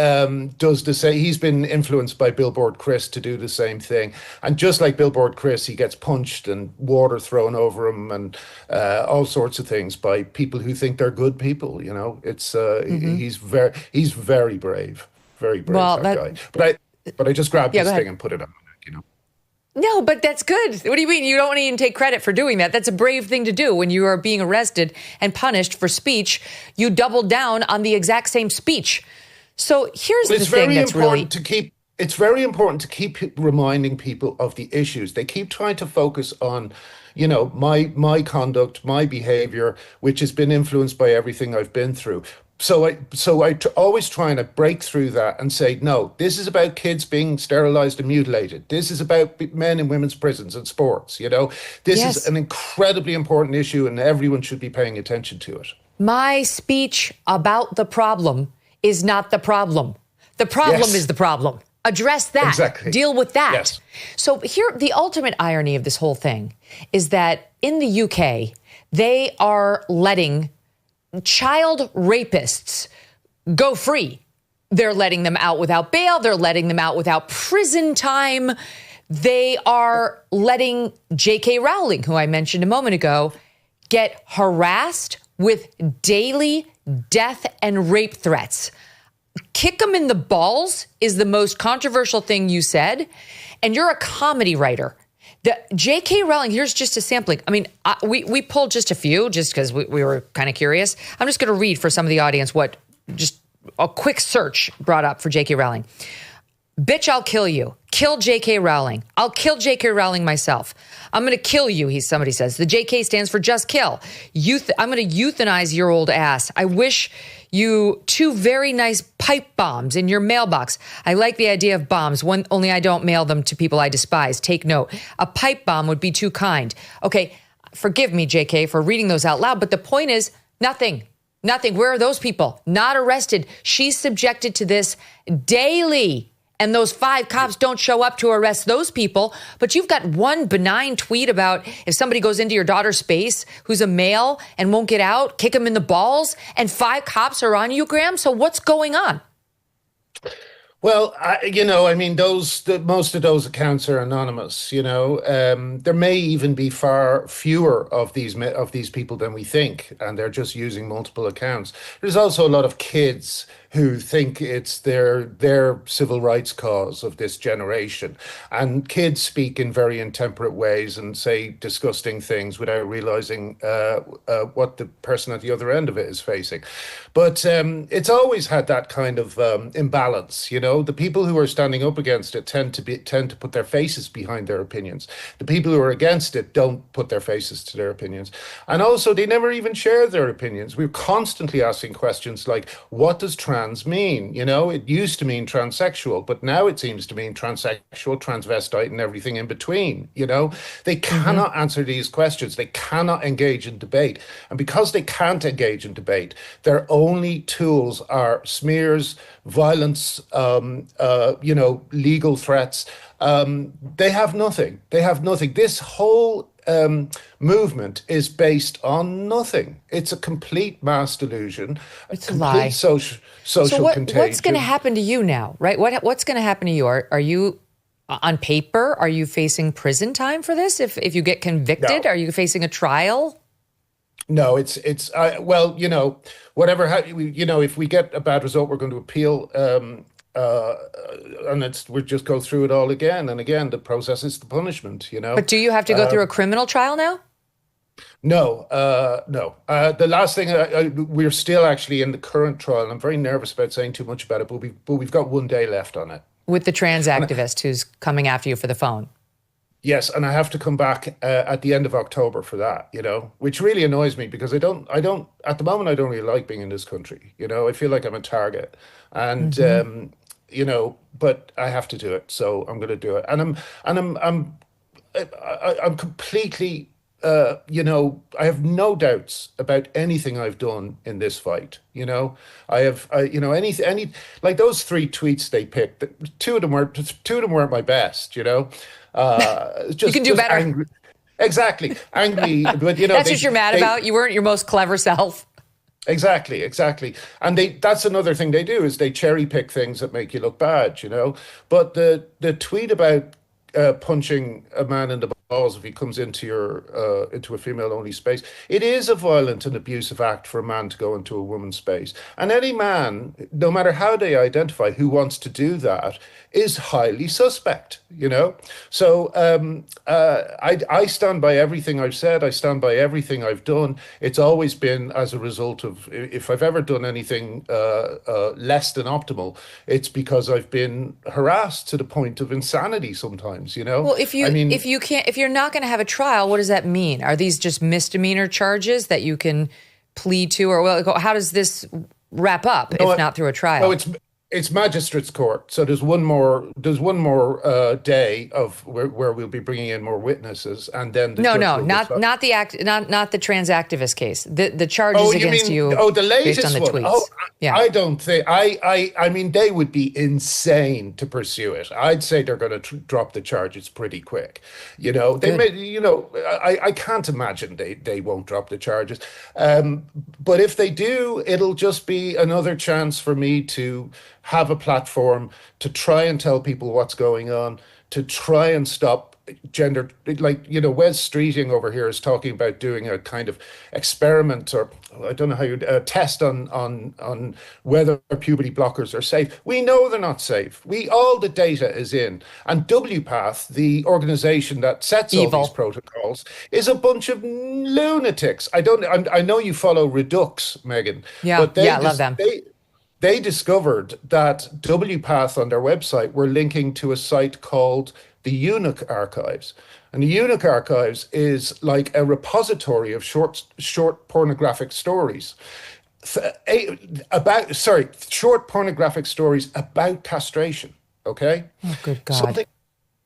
does the same. He's been influenced by Billboard Chris to do the same thing. And just like Billboard Chris, he gets punched and water thrown over him and all sorts of things by people who think they're good people. It's he's very brave, very brave. Well, that guy. But I just grabbed this thing and put it on my neck, No, but that's good. What do you mean? You don't even take credit for doing that. That's a brave thing to do. When you are being arrested and punished for speech, you double down on the exact same speech. So here's the thing that's really... It's very important to keep reminding people of the issues. They keep trying to focus on, my conduct, my behavior, which has been influenced by everything I've been through. So I always trying to break through that and say, no, this is about kids being sterilized and mutilated. This is about men in women's prisons and sports. This is an incredibly important issue and everyone should be paying attention to it. My speech about the problem is not the problem. The problem is the problem. Address that. Exactly. Deal with that. Yes. So here, the ultimate irony of this whole thing is that in the UK, they are letting child rapists go free. They're letting them out without bail. They're letting them out without prison time. They are letting J.K. Rowling, who I mentioned a moment ago, get harassed with daily death and rape threats. Kick them in the balls is the most controversial thing you said. And you're a comedy writer. The J.K. Rowling, here's just a sampling. I mean, we pulled just a few just because we were kind of curious. I'm just going to read for some of the audience what just a quick search brought up for J.K. Rowling. Bitch, I'll kill you. Kill J.K. Rowling. I'll kill J.K. Rowling myself. I'm going to kill you, somebody says. The J.K. stands for just kill. I'm going to euthanize your old ass. I wish you 2 very nice pipe bombs in your mailbox. I like the idea of bombs, only I don't mail them to people I despise. Take note. A pipe bomb would be too kind. Okay, forgive me, J.K., for reading those out loud, but the point is nothing. Where are those people? Not arrested. She's subjected to this daily. And those 5 cops don't show up to arrest those people. But you've got one benign tweet about if somebody goes into your daughter's space who's a male and won't get out, kick him in the balls. And 5 cops are on you, Graham. So what's going on? Well, most of those accounts are anonymous. There may even be far fewer of these people than we think, and they're just using multiple accounts. There's also a lot of kids who think it's their civil rights cause of this generation, and kids speak in very intemperate ways and say disgusting things without realizing what the person at the other end of it is facing. But it's always had that kind of imbalance. The people who are standing up against it tend to put their faces behind their opinions. The people who are against it don't put their faces to their opinions, and also they never even share their opinions. We're constantly asking questions like, "What does trans mean?" It used to mean transsexual, but now it seems to mean transsexual, transvestite, and everything in between. They cannot answer these questions. They cannot engage in debate, and because they can't engage in debate, their only tools are smears, violence, legal threats. They have nothing. They have nothing. This whole movement is based on nothing. It's a complete mass delusion. It's a lie. Social contagion. What's going to happen to you now, right? What's going to happen to you? Are you, on paper, are you facing prison time for this? If you get convicted, No. Are you facing a trial? No, whatever. If we get a bad result, we're going to appeal. And we'll just go through it all again and again. The process is the punishment, But do you have to go through a criminal trial now? No. The last thing, we're still actually in the current trial, and I'm very nervous about saying too much about it, but we've got 1 day left on it. With the trans activist who's coming after you for the phone. Yes, and I have to come back at the end of October for that, which really annoys me because I don't, at the moment, I don't really like being in this country. I feel like I'm a target, and but I have to do it, so I'm going to do it, and I'm completely, I have no doubts about anything I've done in this fight. I have, any like those 3 tweets they picked. Two of them weren't my best. Just, you can do better. Angry. Exactly, angry, but that's what you're mad about. You weren't your most clever self. Exactly. And that's another thing they do is they cherry pick things that make you look bad, But the tweet about punching a man in the balls if he comes into a female only space, it is a violent and abusive act for a man to go into a woman's space. And any man, no matter how they identify, who wants to do that is highly suspect, So I stand by everything I've said. I stand by everything I've done. It's always been as a result of, if I've ever done anything less than optimal, it's because I've been harassed to the point of insanity sometimes, Well, if you're not going to have a trial, what does that mean? Are these just misdemeanor charges that you can plead to, or how does this wrap up if not through a trial? No, it's magistrates' court. So there's one more day of where we'll be bringing in more witnesses, and then not the trans activist case. The charges against you. Oh, the latest based on the one. tweets. Oh, yeah. I don't think. I mean, they would be insane to pursue it. I'd say they're going to drop the charges pretty quick. They may. I can't imagine they won't drop the charges. But if they do, it'll just be another chance for me to have a platform to try and tell people what's going on, to try and stop gender, Wes Streeting over here is talking about doing a kind of experiment, or I don't know how you test on whether puberty blockers are safe. We know they're not safe. All the data is in, and WPATH, the organization that sets all these protocols, is a bunch of lunatics. I know you follow Redux, Megyn. Yeah, but I love them. They discovered that WPATH on their website were linking to a site called the Eunuch Archives. And the Eunuch Archives is like a repository of short pornographic stories. Short pornographic stories about castration, okay? Oh, good God.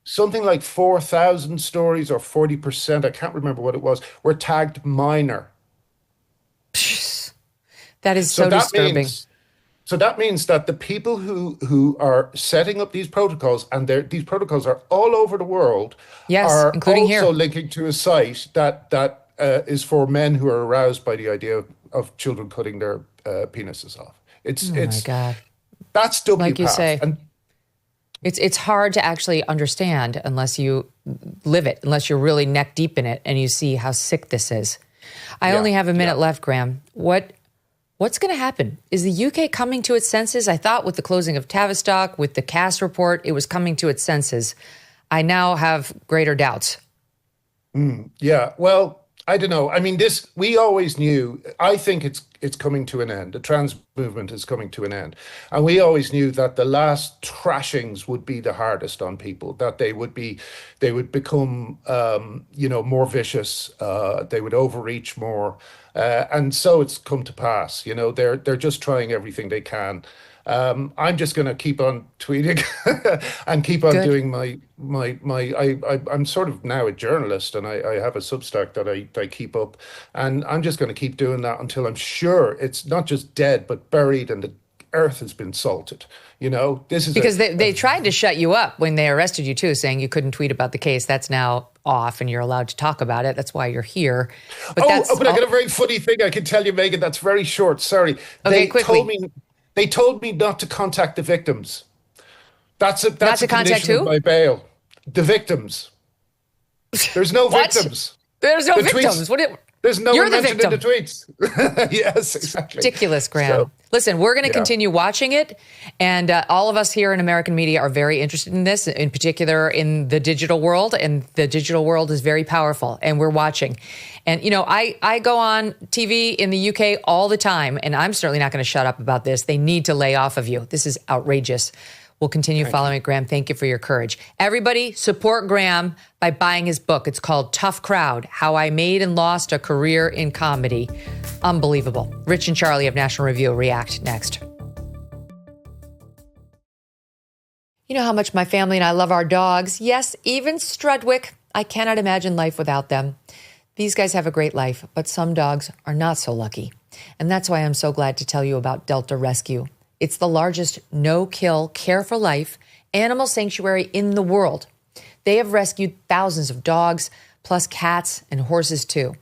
Something like 4,000 stories or 40%, I can't remember what it was, were tagged minor. That is so disturbing. So that means that the people who are setting up these protocols, and these protocols are all over the world, are including also here, linking to a site that is for men who are aroused by the idea of children cutting their penises off. My God. That's WPATH. Like you say. It's hard to actually understand unless you live it, unless you're really neck deep in it and you see how sick this is. I only have a minute left, Graham. What's going to happen? Is the UK coming to its senses? I thought with the closing of Tavistock, with the Cass report, it was coming to its senses. I now have greater doubts. Yeah, well, I don't know. I mean, we always knew. I think it's coming to an end. The trans movement is coming to an end, and we always knew that the last trashings would be the hardest on people. That they would become, more vicious. They would overreach more, and so it's come to pass. They're just trying everything they can. I'm just going to keep on tweeting and keep on doing I'm sort of now a journalist, and I have a Substack that I keep up, and I'm just going to keep doing that until I'm sure it's not just dead, but buried and the earth has been salted. This is because they tried to shut you up when they arrested you too, saying you couldn't tweet about the case. That's now off and you're allowed to talk about it. That's why you're here. But I got a very funny thing I can tell you, Megyn. That's very short. Sorry. Okay, quickly. They told me not to contact the victims. That's a condition of my bail. The victims. There's no victims. There's no victims. There's no You're one the mentioned victim. in the tweets. Yes, exactly. Ridiculous, Graham. Listen, we're going to continue watching it. And all of us here in American media are very interested in this, in particular in the digital world. And the digital world is very powerful. And we're watching. And, I go on TV in the UK all the time. And I'm certainly not going to shut up about this. They need to lay off of you. This is outrageous. We'll continue following it, Graham. Thank you for your courage. Everybody, support Graham by buying his book. It's called Tough Crowd, How I Made and Lost a Career in Comedy. Unbelievable. Rich and Charlie of National Review react next. You know how much my family and I love our dogs. Yes, even Strudwick. I cannot imagine life without them. These guys have a great life, but some dogs are not so lucky. And that's why I'm so glad to tell you about Delta Rescue. It's the largest no-kill, care-for-life animal sanctuary in the world. They have rescued thousands of dogs, plus cats and horses too.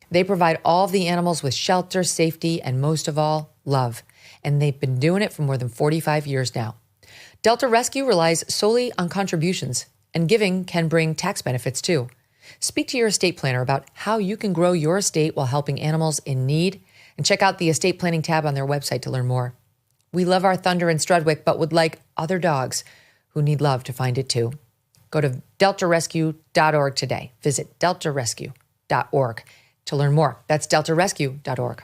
They provide all of the animals with shelter, safety, and most of all, love. And they've been doing it for more than 45 years now. Delta Rescue relies solely on contributions, and giving can bring tax benefits too. Speak to your estate planner about how you can grow your estate while helping animals in need, and check out the estate planning tab on their website to learn more. We love our Thunder and Strudwick, but would like other dogs who need love to find it too. Go to deltarescue.org today. Visit deltarescue.org to learn more. That's deltarescue.org.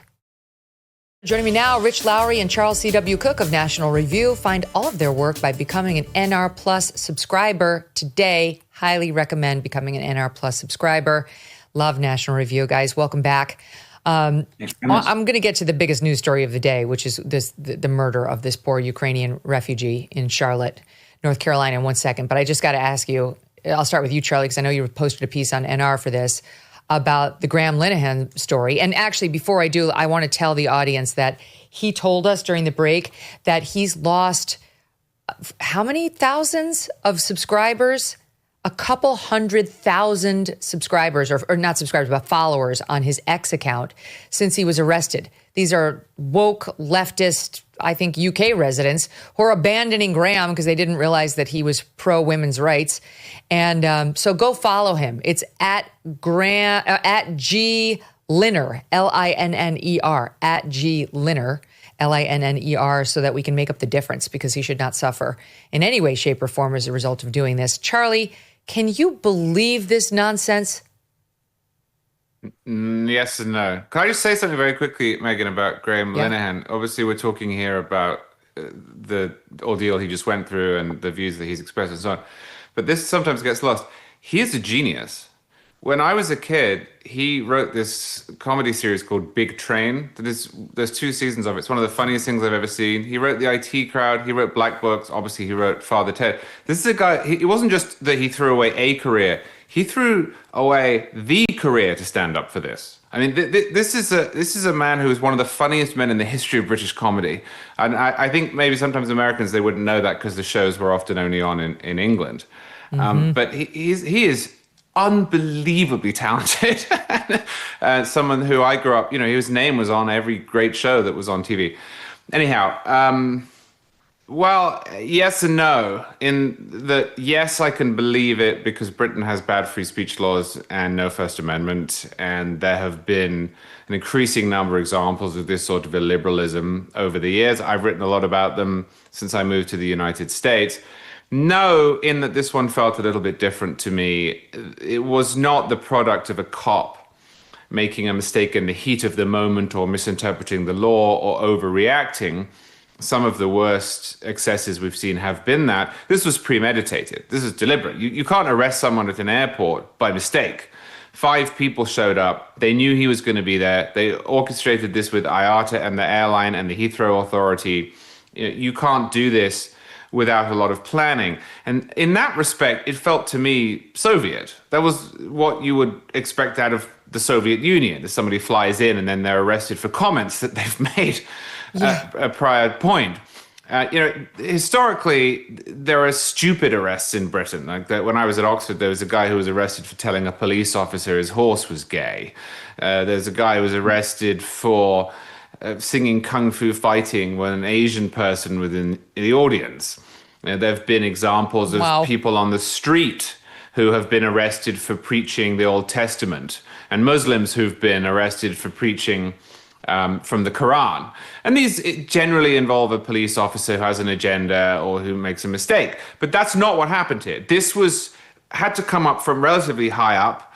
Joining me now, Rich Lowry and Charles C.W. Cooke of National Review. Find all of their work by becoming an NR Plus subscriber today. Highly recommend becoming an NR Plus subscriber. Love National Review, guys. Welcome back. I'm going to get to the biggest news story of the day, which is the murder of this poor Ukrainian refugee in Charlotte, North Carolina, in 1 second. But I just got to ask you, I'll start with you, Charlie, because I know you posted a piece on NR for this about the Graham Linehan story. And actually, before I do, I want to tell the audience that he told us during the break that he's lost how many thousands of subscribers? A couple 100,000 subscribers, or not subscribers, but followers on his X account since he was arrested. These are woke, leftist, I think, UK residents who are abandoning Graham because they didn't realize that he was pro-women's rights. And so go follow him. It's at G Linner, Linner, at G Linner, Linner, so that we can make up the difference, because he should not suffer in any way, shape, or form as a result of doing this. Charlie, can you believe this nonsense? Yes and no. Can I just say something very quickly, Megyn, about Graham Linehan? Obviously, we're talking here about the ordeal he just went through and the views that he's expressed and so on. But this sometimes gets lost. He is a genius. When I was a kid, he wrote this comedy series called Big Train. There's 2 seasons of it. It's one of the funniest things I've ever seen. He wrote The IT Crowd. He wrote Black Books. Obviously, he wrote Father Ted. This is a guy, it wasn't just that he threw away a career. He threw away the career to stand up for this. I mean, this is a man who is one of the funniest men in the history of British comedy. And I think maybe sometimes Americans, they wouldn't know that because the shows were often only on in England. But he is unbelievably talented. Someone who I grew up, his name was on every great show that was on TV. Anyhow, Well, yes and no. In that, yes, I can believe it because Britain has bad free speech laws and no First Amendment, and there have been an increasing number of examples of this sort of illiberalism over the years. I've written a lot about them since I moved to the United States. No, in that this one felt a little bit different to me. It was not the product of a cop making a mistake in the heat of the moment or misinterpreting the law or overreacting. Some of the worst excesses we've seen have been that. This was premeditated. This is deliberate. You can't arrest someone at an airport by mistake. 5 people showed up. They knew he was going to be there. They orchestrated this with IATA and the airline and the Heathrow Authority. You can't do this without a lot of planning. And in that respect, it felt to me Soviet. That was what you would expect out of the Soviet Union. If somebody flies in and then they're arrested for comments that they've made a prior point. Historically, there are stupid arrests in Britain. Like that, when I was at Oxford, there was a guy who was arrested for telling a police officer his horse was gay. There's a guy who was arrested for singing kung fu fighting when an Asian person was in the audience. There have been examples of people on the street who have been arrested for preaching the Old Testament, and Muslims who've been arrested for preaching from the Quran. And these generally involve a police officer who has an agenda or who makes a mistake. But that's not what happened here. This had to come up from relatively high up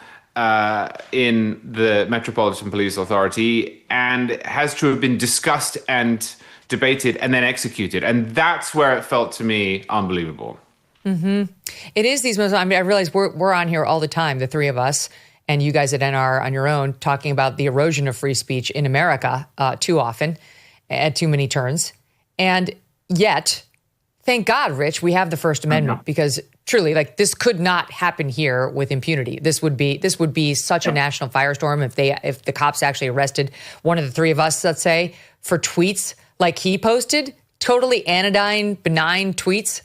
in the Metropolitan Police Authority and has to have been discussed and debated and then executed. And that's where it felt to me unbelievable. Mm-hmm. It is these moments. I mean, I realize we're on here all the time, the three of us, and you guys at NR on your own, talking about the erosion of free speech in America too often, at too many turns. And yet, thank God, Rich, we have the First Amendment, because truly, like, this could not happen here with impunity. This would be such a national firestorm if the cops actually arrested one of the three of us, let's say, for tweets like he posted, totally anodyne, benign tweets.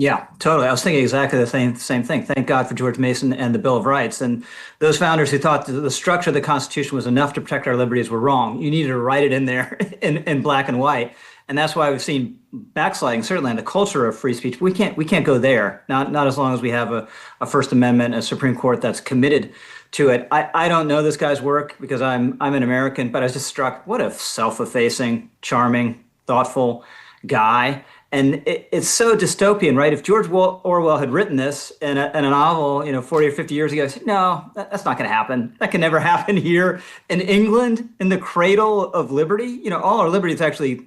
Yeah, totally. I was thinking exactly the same thing. Thank God for George Mason and the Bill of Rights. And those founders who thought the structure of the Constitution was enough to protect our liberties were wrong. You needed to write it in there in black and white. And that's why we've seen backsliding, certainly in the culture of free speech. We can't go there, not as long as we have a First Amendment, a Supreme Court that's committed to it. I don't know this guy's work because I'm an American, but I was just struck, what a self-effacing, charming, thoughtful guy. And it's so dystopian, right? If George Orwell had written this in a novel, 40 or 50 years ago, I said, no, that's not going to happen. That can never happen here in England, in the cradle of liberty. All our liberties actually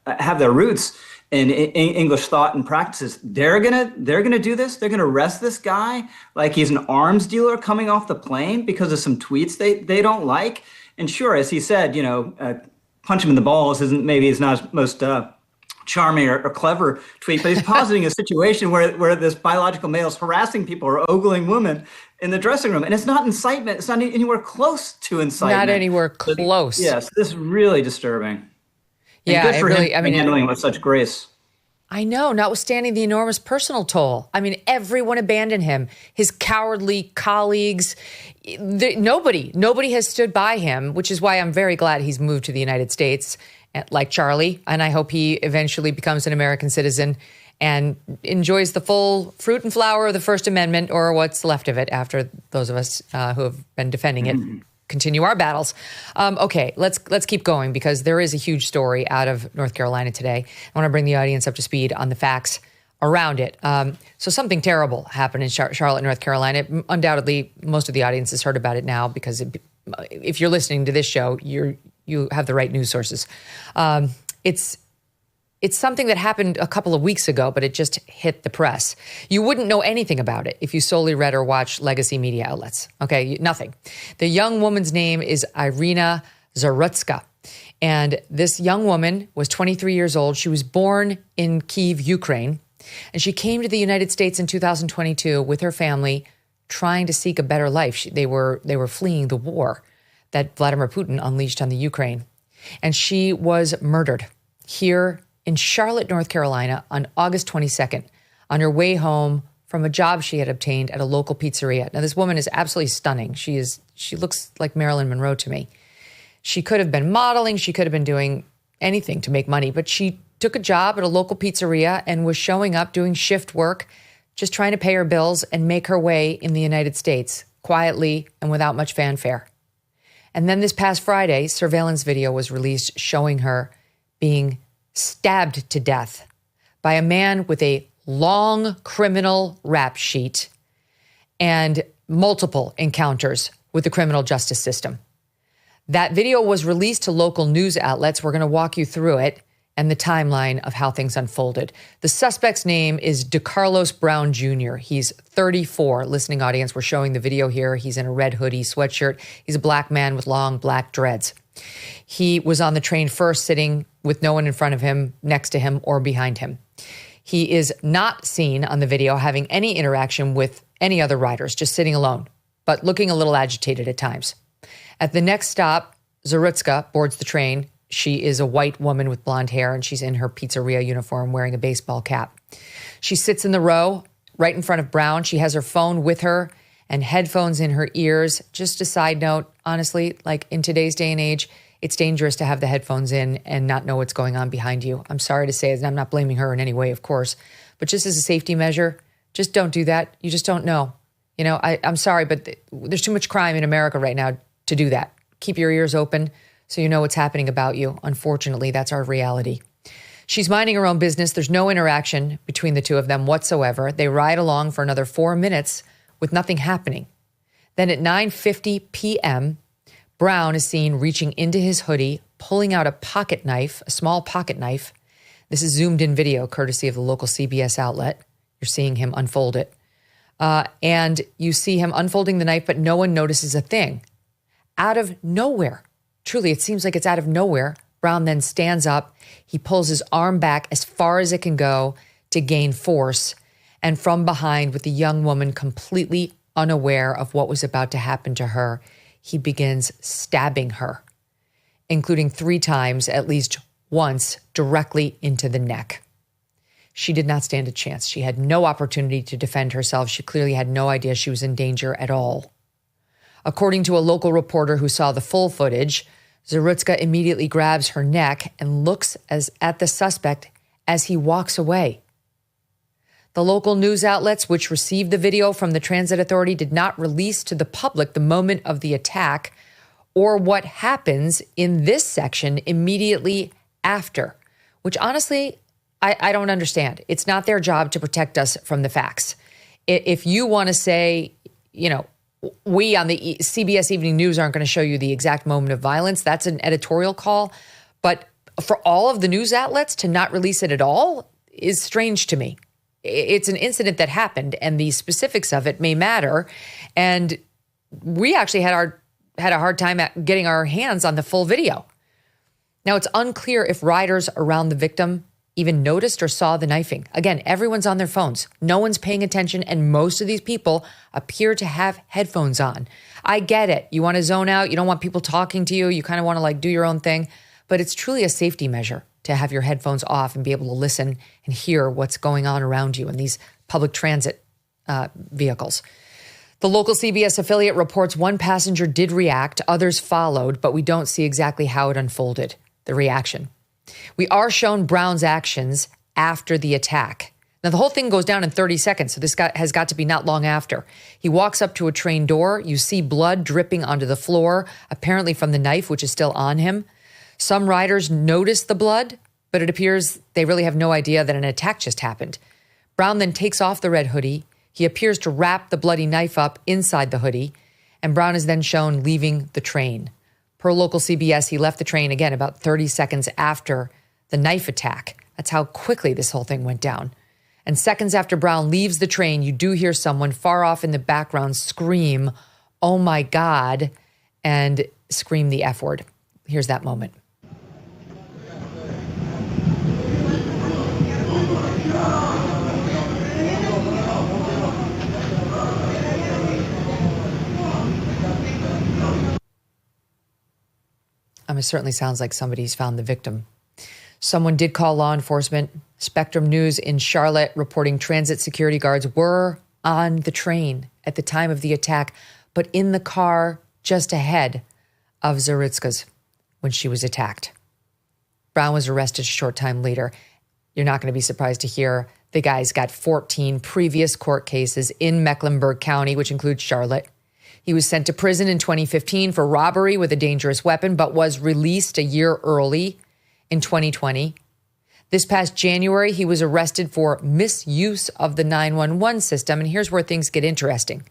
have their roots in English thought and practices. They're gonna do this. They're gonna arrest this guy like he's an arms dealer coming off the plane because of some tweets they don't like. And sure, as he said, punch him in the balls maybe his not most charming or clever tweet, but he's positing a situation where this biological male is harassing people or ogling women in the dressing room. And it's not incitement. It's not anywhere close to incitement. Not anywhere close. Yes, this is really disturbing. And yeah, good for him handling it with such grace. I know, notwithstanding the enormous personal toll. I mean, everyone abandoned him. His cowardly colleagues, nobody has stood by him, which is why I'm very glad he's moved to the United States, like Charlie. And I hope he eventually becomes an American citizen and enjoys the full fruit and flower of the First Amendment, or what's left of it after those of us who have been defending it continue our battles. Okay, let's keep going, because there is a huge story out of North Carolina today. I want to bring the audience up to speed on the facts around it. So something terrible happened in Charlotte, North Carolina. Undoubtedly, most of the audience has heard about it now, because if you're listening to this show, you have the right news sources. It's something that happened a couple of weeks ago, but it just hit the press. You wouldn't know anything about it if you solely read or watched legacy media outlets. Okay, nothing. The young woman's name is Irina Zarutska. And this young woman was 23 years old. She was born in Kyiv, Ukraine. And she came to the United States in 2022 with her family, trying to seek a better life. They were fleeing the war that Vladimir Putin unleashed on the Ukraine. And she was murdered here in Charlotte, North Carolina on August 22nd on her way home from a job she had obtained at a local pizzeria. Now, this woman is absolutely stunning. She looks like Marilyn Monroe to me. She could have been modeling. She could have been doing anything to make money, but she took a job at a local pizzeria and was showing up doing shift work, just trying to pay her bills and make her way in the United States quietly and without much fanfare. And then this past Friday, surveillance video was released showing her being stabbed to death by a man with a long criminal rap sheet and multiple encounters with the criminal justice system. That video was released to local news outlets. We're going to walk you through it and the timeline of how things unfolded. The suspect's name is DeCarlos Brown Jr. He's 34. Listening audience, we're showing the video here. He's in a red hoodie, sweatshirt. He's a black man with long black dreads. He was on the train first, sitting with no one in front of him, next to him, or behind him. He is not seen on the video having any interaction with any other riders, just sitting alone, but looking a little agitated at times. At the next stop, Zarutska boards the train. She is a white woman with blonde hair, and she's in her pizzeria uniform wearing a baseball cap. She sits in the row right in front of Brown. She has her phone with her and headphones in her ears. Just a side note, honestly, like in today's day and age, it's dangerous to have the headphones in and not know what's going on behind you. I'm sorry to say it, and I'm not blaming her in any way, of course, but just as a safety measure, just don't do that. You just don't know. You know, I'm sorry, but there's too much crime in America right now to do that. Keep your ears open so you know what's happening about you. Unfortunately, that's our reality. She's minding her own business. There's no interaction between the two of them whatsoever. They ride along for another 4 minutes with nothing happening. Then at 9:50 p.m., Brown is seen reaching into his hoodie, pulling out a pocket knife, a small pocket knife. This is zoomed in video, courtesy of the local CBS outlet. You're seeing him unfold it. And you see him unfolding the knife, but no one notices a thing. Out of nowhere, truly, it seems like it's out of nowhere, Brown then stands up. He pulls his arm back as far as it can go to gain force. And from behind, with the young woman completely unaware of what was about to happen to her, he begins stabbing her, including 3 times, at least once, directly into the neck. She did not stand a chance. She had no opportunity to defend herself. She clearly had no idea she was in danger at all. According to a local reporter who saw the full footage, Zarutska immediately grabs her neck and looks at the suspect as he walks away. The local news outlets, which received the video from the Transit Authority, did not release to the public the moment of the attack or what happens in this section immediately after, which honestly, I don't understand. It's not their job to protect us from the facts. If you want to say, you know, we on the CBS Evening News aren't going to show you the exact moment of violence, that's an editorial call. But for all of the news outlets to not release it at all is strange to me. It's an incident that happened, and the specifics of it may matter. And we actually had a hard time at getting our hands on the full video. Now, it's unclear if riders around the victim even noticed or saw the knifing. Again, everyone's on their phones. No one's paying attention, and most of these people appear to have headphones on. I get it. You want to zone out. You don't want people talking to you. You kind of want to like do your own thing. But it's truly a safety measure to have your headphones off and be able to listen and hear what's going on around you in these public transit vehicles. The local CBS affiliate reports one passenger did react, others followed, but we don't see exactly how it unfolded, the reaction. We are shown Brown's actions after the attack. Now, the whole thing goes down in 30 seconds, so this guy has got to be not long after. He walks up to a train door. You see blood dripping onto the floor, apparently from the knife, which is still on him. Some riders notice the blood, but it appears they really have no idea that an attack just happened. Brown then takes off the red hoodie. He appears to wrap the bloody knife up inside the hoodie, and Brown is then shown leaving the train. Per local CBS, he left the train again about 30 seconds after the knife attack. That's how quickly this whole thing went down. And seconds after Brown leaves the train, you do hear someone far off in the background scream, "Oh my God," and scream the F word. Here's that moment. It certainly sounds like somebody's found the victim. Someone did call law enforcement. Spectrum News in Charlotte reporting transit security guards were on the train at the time of the attack, but in the car just ahead of Zarutska's when she was attacked. Brown was arrested a short time later, You're not going to be surprised to hear the guy's got 14 previous court cases in Mecklenburg County, which includes Charlotte. He was sent to prison in 2015 for robbery with a dangerous weapon, but was released a year early in 2020. This past January, he was arrested for misuse of the 911 system. And here's where things get interesting.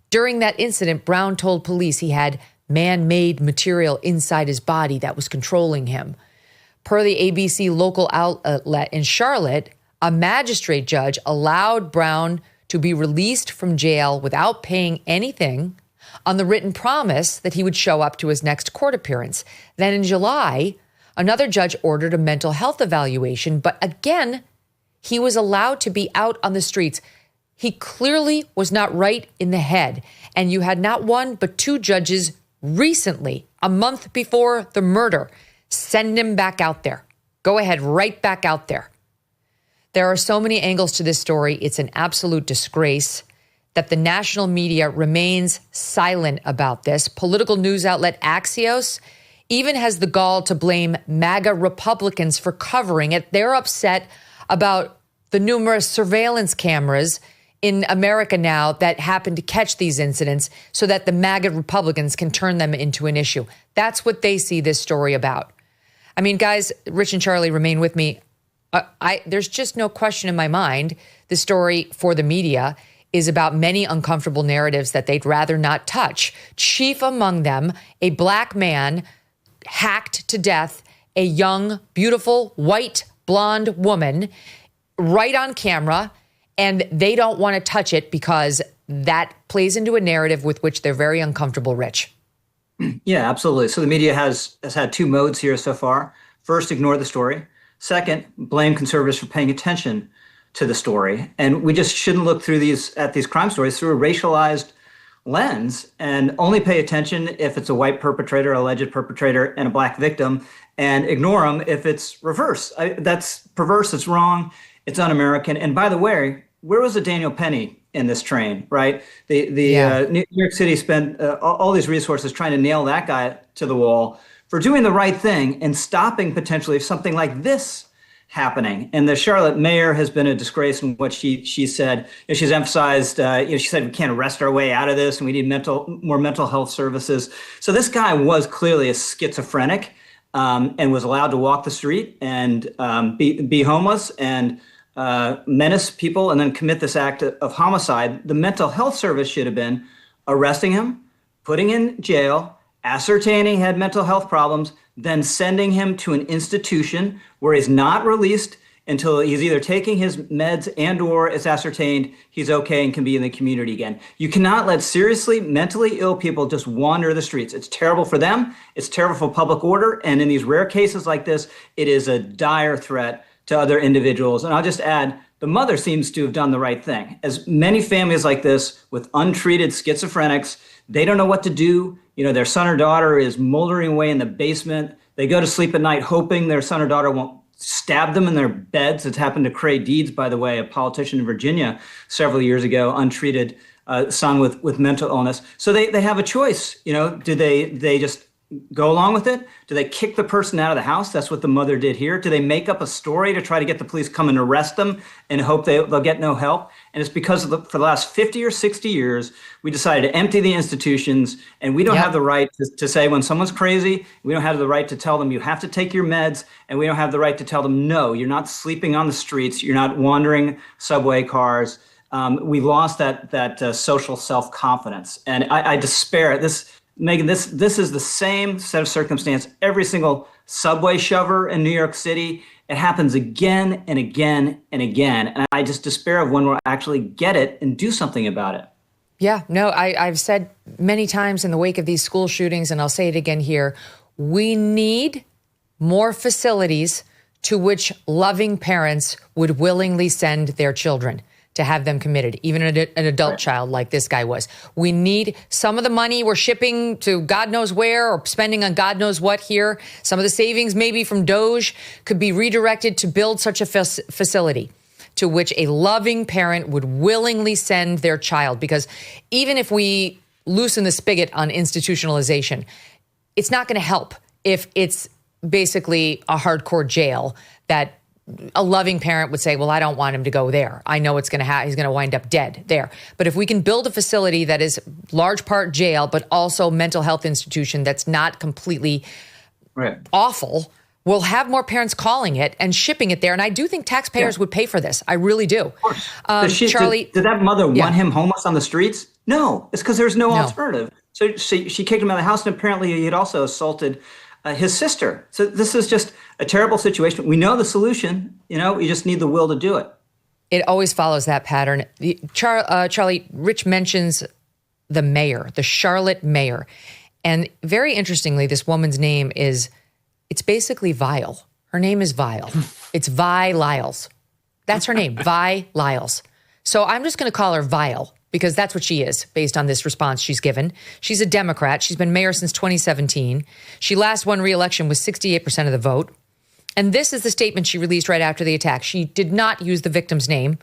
During that incident, Brown told police he had man-made material inside his body that was controlling him. Per the ABC local outlet in Charlotte, a magistrate judge allowed Brown to be released from jail without paying anything on the written promise that he would show up to his next court appearance. Then in July, another judge ordered a mental health evaluation, but again, he was allowed to be out on the streets. He clearly was not right in the head. And you had not one, but two judges recently, a month before the murder, send him back out there. Go ahead, right back out there. There are so many angles to this story. It's an absolute disgrace that the national media remains silent about this. Political news outlet Axios even has the gall to blame MAGA Republicans for covering it. They're upset about the numerous surveillance cameras in America now that happen to catch these incidents so that the MAGA Republicans can turn them into an issue. That's what they see this story about. I mean, guys, Rich and Charlie, remain with me. There's just no question in my mind the story for the media is about many uncomfortable narratives that they'd rather not touch. Chief among them, a black man hacked to death a young, beautiful, white, blonde woman right on camera, and they don't want to touch it because that plays into a narrative with which they're very uncomfortable, Rich. Yeah, absolutely. So the media has had two modes here so far. First, ignore the story. Second, blame conservatives for paying attention to the story. And we just shouldn't look through at these crime stories through a racialized lens and only pay attention if it's a white perpetrator, alleged perpetrator, and a black victim, and ignore them if it's reverse. That's perverse, it's wrong, it's un-American. And by the way, where was the Daniel Penny in this train, right? New York City spent all these resources trying to nail that guy to the wall for doing the right thing and stopping potentially something like this happening. And the Charlotte mayor has been a disgrace in what she said. She's emphasized, she said we can't arrest our way out of this and we need more mental health services. So this guy was clearly a schizophrenic and was allowed to walk the street and be homeless and menace people and then commit this act of homicide. The mental health service should have been arresting him, putting in jail, ascertaining he had mental health problems, then sending him to an institution where he's not released until he's either taking his meds and or it's ascertained he's okay and can be in the community again. You cannot let seriously mentally ill people just wander the streets. It's terrible for them. It's terrible for public order. And in these rare cases like this, it is a dire threat to other individuals. And I'll just add, the mother seems to have done the right thing. As many families like this with untreated schizophrenics, they don't know what to do. Their son or daughter is moldering away in the basement. They go to sleep at night hoping their son or daughter won't stab them in their beds. It's happened to Craig Deeds, by the way, a politician in Virginia several years ago, untreated son with mental illness. So they have a choice. Do they just go along with it? Do they kick the person out of the house? That's what the mother did here. Do they make up a story to try to get the police come and arrest them and hope they'll get no help? And it's because for the last 50 or 60 years, we decided to empty the institutions, and we don't have the right to say when someone's crazy, we don't have the right to tell them you have to take your meds, and we don't have the right to tell them, no, you're not sleeping on the streets, you're not wandering subway cars. We lost that social self-confidence. And I despair. Megyn, this is the same set of circumstance. Every single subway shover in New York City, it happens again and again and again. And I just despair of when we'll actually get it and do something about it. Yeah, no, I've said many times in the wake of these school shootings, and I'll say it again here, we need more facilities to which loving parents would willingly send their children to have them committed, even an adult child like this guy was. We need some of the money we're shipping to God knows where or spending on God knows what here. Some of the savings maybe from Doge could be redirected to build such a facility to which a loving parent would willingly send their child. Because even if we loosen the spigot on institutionalization, it's not going to help if it's basically a hardcore jail that a loving parent would say, well, I don't want him to go there. I know it's going to he's going to wind up dead there. But if we can build a facility that is large part jail, but also mental health institution that's not completely awful, we'll have more parents calling it and shipping it there. And I do think taxpayers would pay for this. I really do. Of course. Charlie, did that mother want him homeless on the streets? No, it's because there's no alternative. So she kicked him out of the house, and apparently he had also assaulted his sister. So this is just a terrible situation. We know the solution. We just need the will to do it. It always follows that pattern. Charlie, Rich mentions the mayor, the Charlotte mayor. And very interestingly, this woman's name it's basically vile. Her name is vile. It's Vi Lyles. That's her name, Vi Lyles. So I'm just going to call her vile, because that's what she is based on this response she's given. She's a Democrat. She's been mayor since 2017. She last won re-election with 68% of the vote. And this is the statement she released right after the attack. She did not use the victim's name,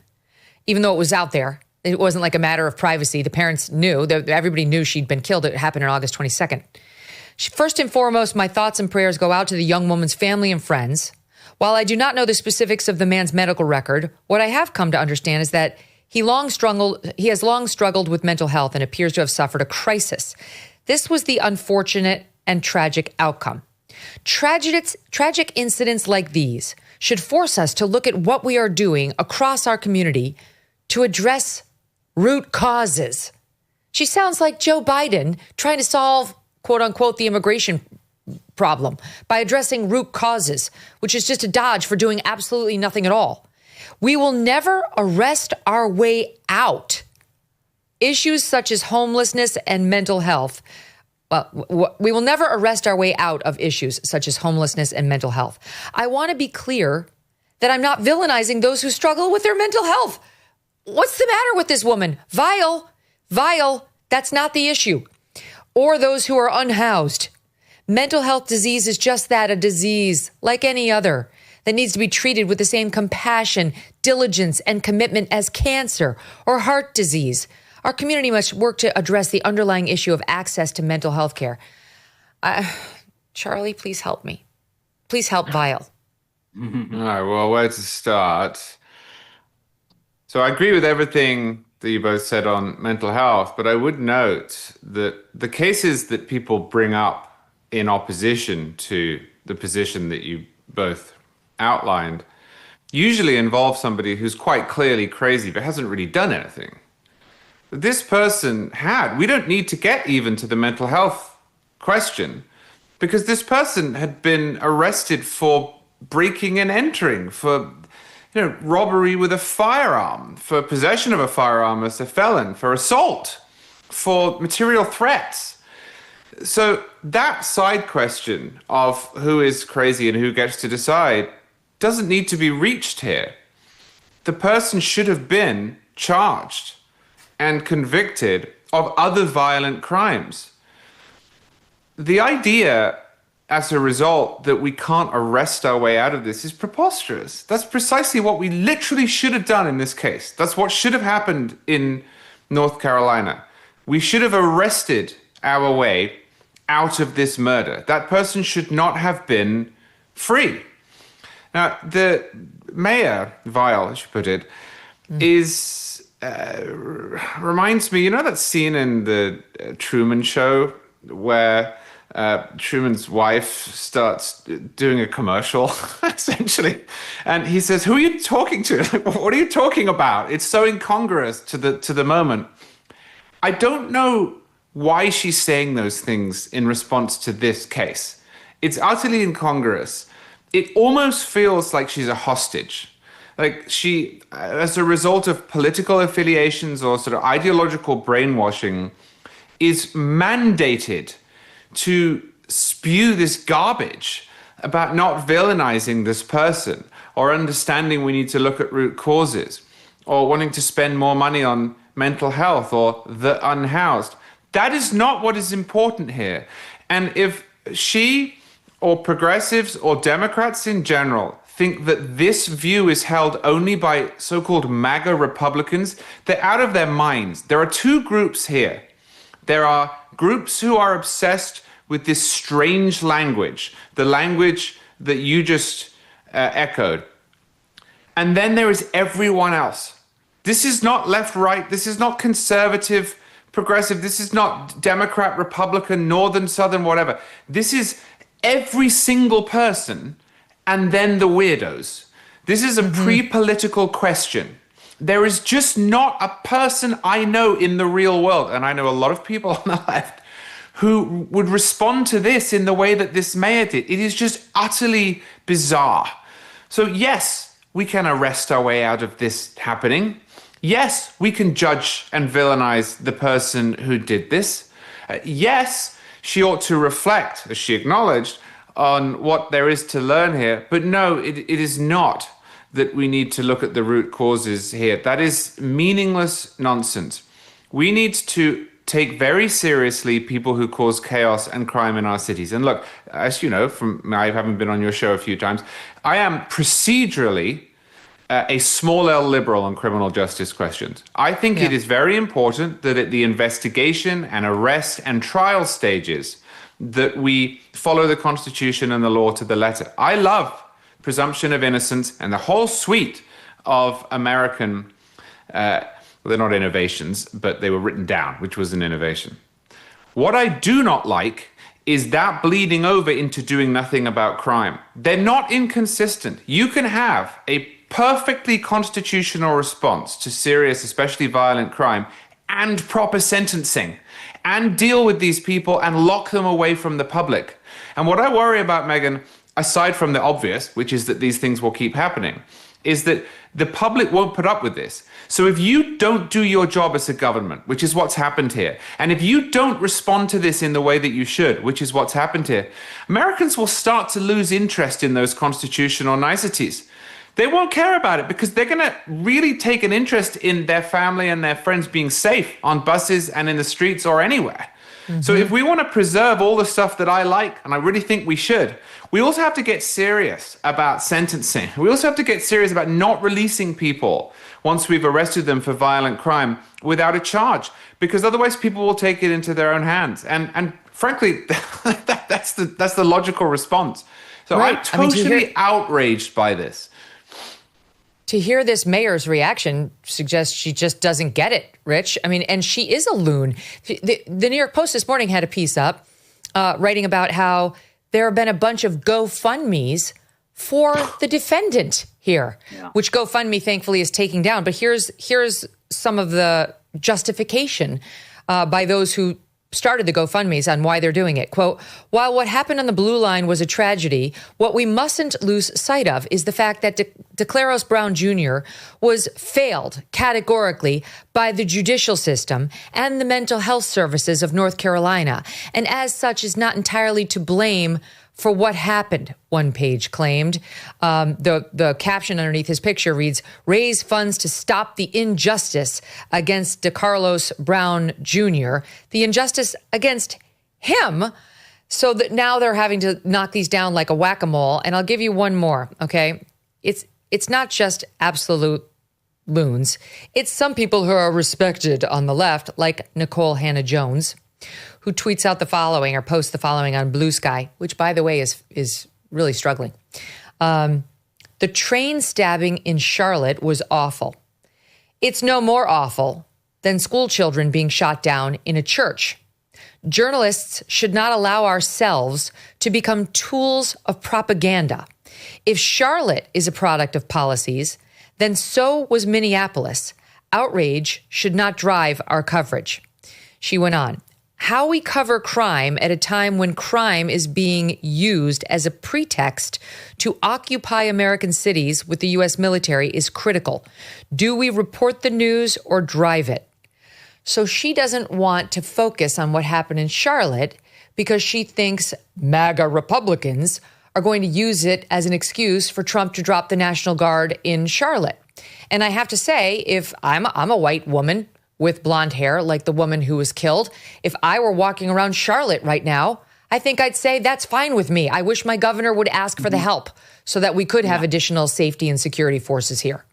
even though it was out there. It wasn't like a matter of privacy. The parents knew, everybody knew she'd been killed. It happened on August 22nd. First and foremost, my thoughts and prayers go out to the young woman's family and friends. While I do not know the specifics of the man's medical record, what I have come to understand is that he has long struggled with mental health and appears to have suffered a crisis. This was the unfortunate and tragic outcome. Tragic incidents like these should force us to look at what we are doing across our community to address root causes. She sounds like Joe Biden trying to solve, quote unquote, the immigration problem by addressing root causes, which is just a dodge for doing absolutely nothing at all. We will never arrest our way out. Issues such as homelessness and mental health. We will never arrest our way out of issues such as homelessness and mental health. I want to be clear that I'm not villainizing those who struggle with their mental health. What's the matter with this woman? Vile, that's not the issue. Or those who are unhoused. Mental health disease is just that, a disease like any other that needs to be treated with the same compassion, diligence, and commitment as cancer or heart disease. Our community must work to address the underlying issue of access to mental health care. Charlie, please help me. Please help Vile. All right, well, where to start? So I agree with everything that you both said on mental health, but I would note that the cases that people bring up in opposition to the position that you both outlined usually involve somebody who's quite clearly crazy but hasn't really done anything. This person we don't need to get even to the mental health question, because this person had been arrested for breaking and entering, for robbery with a firearm, for possession of a firearm as a felon, for assault, for material threats. So that side question of who is crazy and who gets to decide doesn't need to be reached here. The person should have been charged and convicted of other violent crimes. The idea, as a result, that we can't arrest our way out of this is preposterous. That's precisely what we literally should have done in this case. That's what should have happened in North Carolina. We should have arrested our way out of this murder. That person should not have been free. Now, the mayor, Vile, as you put it, reminds me, that scene in the Truman Show where Truman's wife starts doing a commercial, essentially. And he says, who are you talking to? Like, what are you talking about? It's so incongruous to the moment. I don't know why she's saying those things in response to this case. It's utterly incongruous. It almost feels like she's a hostage. Like she, as a result of political affiliations or sort of ideological brainwashing, is mandated to spew this garbage about not villainizing this person, or understanding we need to look at root causes, or wanting to spend more money on mental health or the unhoused. That is not what is important here. And if she or progressives or Democrats in general think that this view is held only by so-called MAGA Republicans, they're out of their minds. There are two groups here. There are groups who are obsessed with this strange language, the language that you just echoed, And then there is everyone else. This is not left, right. This is not conservative, progressive. This is not Democrat, Republican, Northern, Southern, whatever. This is every single person and then the weirdos. This is a pre-political question. There is just not a person I know in the real world, and I know a lot of people on the left, who would respond to this in the way that this mayor did. It is just utterly bizarre. So yes, we can arrest our way out of this happening. Yes, we can judge and villainize the person who did this. Yes, she ought to reflect, as she acknowledged, on what there is to learn here. But no, it is not that we need to look at the root causes here. That is meaningless nonsense. We need to take very seriously people who cause chaos and crime in our cities. And look, as you know, I haven't been on your show a few times, I am procedurally a small L liberal on criminal justice questions. I think it is very important that at the investigation and arrest and trial stages that we follow the Constitution and the law to the letter. I love presumption of innocence and the whole suite of American, well, they're not innovations, but they were written down, which was an innovation. What I do not like is that bleeding over into doing nothing about crime. They're not inconsistent. You can have a perfectly constitutional response to serious, especially violent crime, and proper sentencing, and deal with these people and lock them away from the public. And what I worry about, Megyn, aside from the obvious, which is that these things will keep happening, is that the public won't put up with this. So if you don't do your job as a government, which is what's happened here, and if you don't respond to this in the way that you should, which is what's happened here, Americans will start to lose interest in those constitutional niceties. They won't care about it because they're going to really take an interest in their family and their friends being safe on buses and in the streets or anywhere. So if we want to preserve all the stuff that I like, and I really think we should, we also have to get serious about sentencing. We also have to get serious about not releasing people once we've arrested them for violent crime without a charge, because otherwise people will take it into their own hands. And frankly, that's the logical response. So right. I'm totally outraged by this. To hear this mayor's reaction suggests she just doesn't get it, Rich. I mean, and she is a loon. The New York Post this morning had a piece up writing about how there have been a bunch of GoFundMes for the defendant here, which GoFundMe thankfully is taking down. But here's some of the justification by those who started the GoFundMes on why they're doing it. Quote, while what happened on the Blue Line was a tragedy, what we mustn't lose sight of is the fact that DeClaros Brown Jr. was failed categorically by the judicial system and the mental health services of North Carolina, and as such is not entirely to blame for what happened, one page claimed. The caption underneath his picture reads, raise funds to stop the injustice against DeCarlos Brown Jr., the injustice against him, so that now they're having to knock these down like a whack-a-mole. And I'll give you one more, okay? It's not just absolute loons. It's some people who are respected on the left, like Nicole Hannah-Jones, who tweets out the following or posts the following on Blue Sky, which, by the way, is really struggling. The train stabbing in Charlotte was awful. It's no more awful than school children being shot down in a church. Journalists should not allow ourselves to become tools of propaganda. If Charlotte is a product of policies, then so was Minneapolis. Outrage should not drive our coverage. She went on. How we cover crime at a time when crime is being used as a pretext to occupy American cities with the U.S. military is critical. Do we report the news or drive it? So she doesn't want to focus on what happened in Charlotte because she thinks MAGA Republicans are going to use it as an excuse for Trump to drop the National Guard in Charlotte. And I have to say, if I'm a white woman with blonde hair, like the woman who was killed, if I were walking around Charlotte right now, I think I'd say that's fine with me. I wish my governor would ask for the help so that we could have additional safety and security forces here.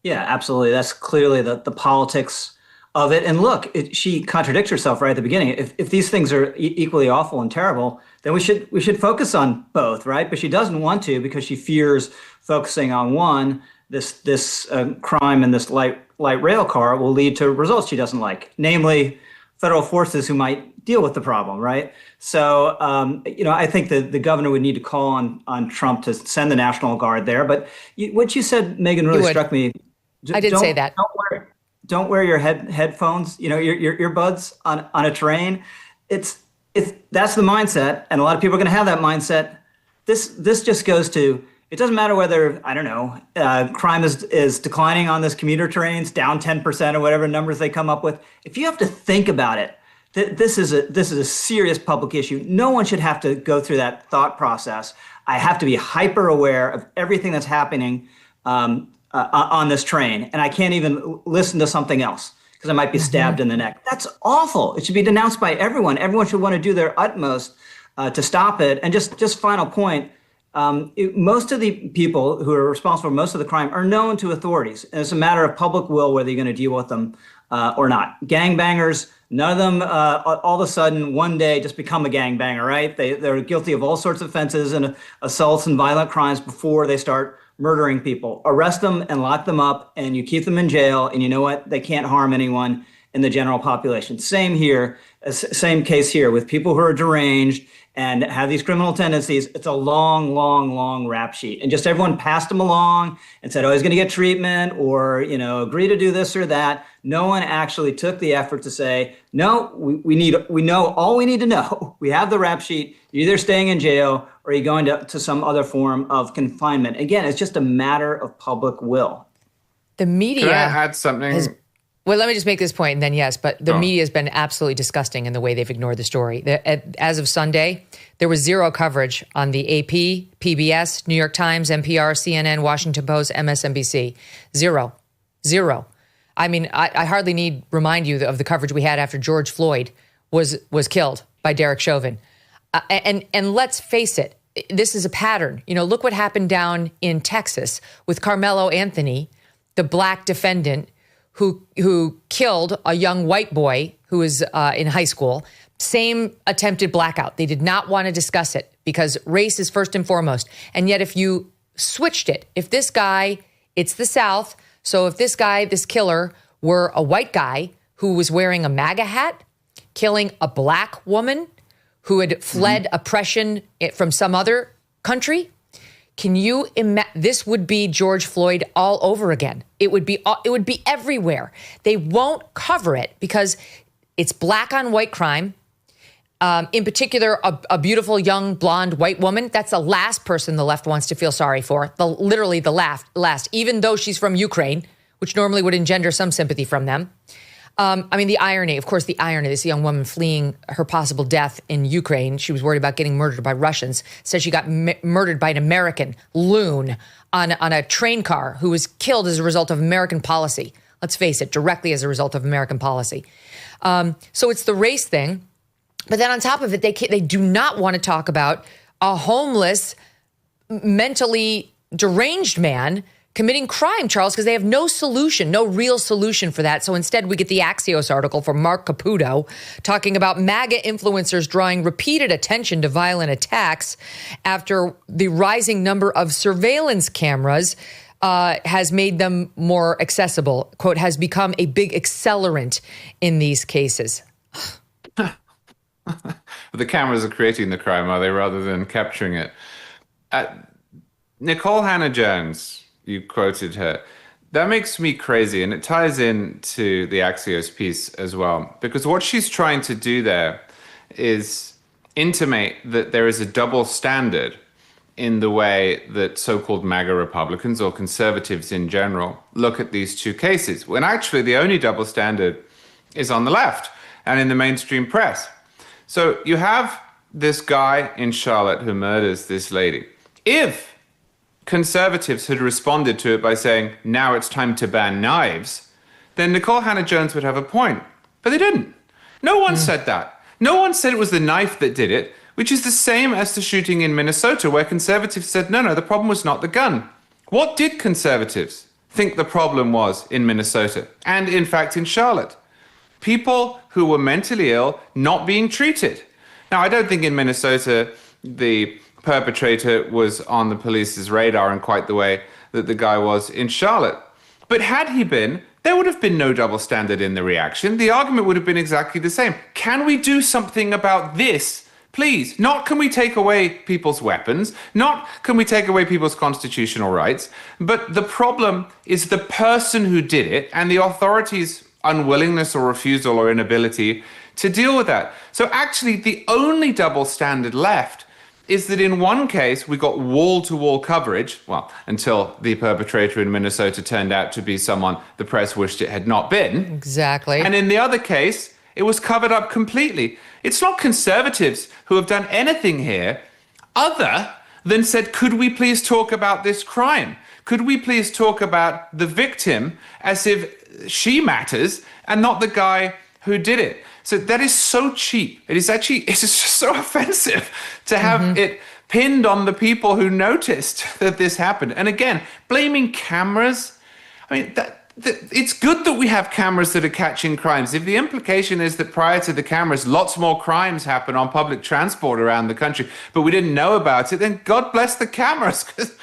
Yeah, absolutely. That's clearly the politics of it. And look, she contradicts herself right at the beginning. If these things are equally awful and terrible, then we should focus on both, right? But she doesn't want to because she fears focusing on one this crime in this light rail car will lead to results she doesn't like, namely federal forces who might deal with the problem, right? So, I think that the governor would need to call on Trump to send the National Guard there. But what you said, Megyn, really struck me. I did say that. Don't wear your headphones, your earbuds on a train. It's that's the mindset, and a lot of people are going to have that mindset. This just goes to, it doesn't matter whether, I don't know, crime is declining on this commuter trains, down 10% or whatever numbers they come up with. If you have to think about it, this is a serious public issue. No one should have to go through that thought process. I have to be hyper aware of everything that's happening on this train, and I can't even listen to something else because I might be stabbed in the neck. That's awful. It should be denounced by everyone. Everyone should want to do their utmost to stop it. And just final point, most of the people who are responsible for most of the crime are known to authorities. And it's a matter of public will whether you're going to deal with them or not. Gangbangers, none of them all of a sudden one day just become a gangbanger, right? They're guilty of all sorts of offenses and assaults and violent crimes before they start murdering people. Arrest them and lock them up, and you keep them in jail, and you know what? They can't harm anyone in the general population. Same here, same case here with people who are deranged and have these criminal tendencies. It's a long, long, long rap sheet. And just everyone passed them along and said, oh, he's going to get treatment or, agree to do this or that. No one actually took the effort to say, no, we know all we need to know. We have the rap sheet. You're either staying in jail or you're going to some other form of confinement. Again, it's just a matter of public will. The media. Can I add something? Well, let me just make this point, and then yes, but the media has been absolutely disgusting in the way they've ignored the story. As of Sunday, there was zero coverage on the AP, PBS, New York Times, NPR, CNN, Washington Post, MSNBC. Zero. I mean, I hardly need remind you of the coverage we had after George Floyd was killed by Derek Chauvin. And let's face it, this is a pattern. Look what happened down in Texas with Carmelo Anthony, the black defendant who killed a young white boy who was in high school. Same attempted blackout. They did not want to discuss it because race is first and foremost. And yet if you switched it, if this guy, it's the South, so if this killer were a white guy who was wearing a MAGA hat, killing a black woman who had fled oppression from some other country, can you imagine? This would be George Floyd all over again. It would be everywhere. They won't cover it because it's black on white crime. In particular, a beautiful young blonde white woman. That's the last person the left wants to feel sorry for. Literally the last, even though she's from Ukraine, which normally would engender some sympathy from them. The irony, this young woman fleeing her possible death in Ukraine. She was worried about getting murdered by Russians. Says she got murdered by an American loon on a train car who was killed as a result of American policy. Let's face it, directly as a result of American policy. So it's the race thing. But then on top of it, they do not want to talk about a homeless, mentally deranged man committing crime, Charles, because they have no solution, no real solution for that. So instead, we get the Axios article from Mark Caputo talking about MAGA influencers drawing repeated attention to violent attacks after the rising number of surveillance cameras has made them more accessible. Quote, has become a big accelerant in these cases. The cameras are creating the crime, are they, rather than capturing it? Nicole Hannah-Jones, you quoted her. That makes me crazy, and it ties into the Axios piece as well, because what she's trying to do there is intimate that there is a double standard in the way that so-called MAGA Republicans or conservatives in general look at these two cases, when actually the only double standard is on the left and in the mainstream press. So you have this guy in Charlotte who murders this lady. If conservatives had responded to it by saying, now it's time to ban knives, then Nicole Hannah-Jones would have a point. But they didn't. No one said that. No one said it was the knife that did it, which is the same as the shooting in Minnesota, where conservatives said, no, the problem was not the gun. What did conservatives think the problem was in Minnesota? And in fact, in Charlotte? People who were mentally ill not being treated. Now, I don't think in Minnesota the perpetrator was on the police's radar in quite the way that the guy was in Charlotte. But had he been, there would have been no double standard in the reaction. The argument would have been exactly the same. Can we do something about this? Please, not can we take away people's weapons, not can we take away people's constitutional rights, but the problem is the person who did it and the authorities' unwillingness or refusal or inability to deal with that. So actually, the only double standard left is that in one case, we got wall-to-wall coverage, well, until the perpetrator in Minnesota turned out to be someone the press wished it had not been. Exactly. And in the other case, it was covered up completely. It's not conservatives who have done anything here other than said, could we please talk about this crime? Could we please talk about the victim as if she matters and not the guy who did it? So that is so cheap. It's just so offensive to have it pinned on the people who noticed that this happened. And again, blaming cameras. I mean, it's good that we have cameras that are catching crimes. If the implication is that prior to the cameras, lots more crimes happen on public transport around the country, but we didn't know about it, then God bless the cameras, because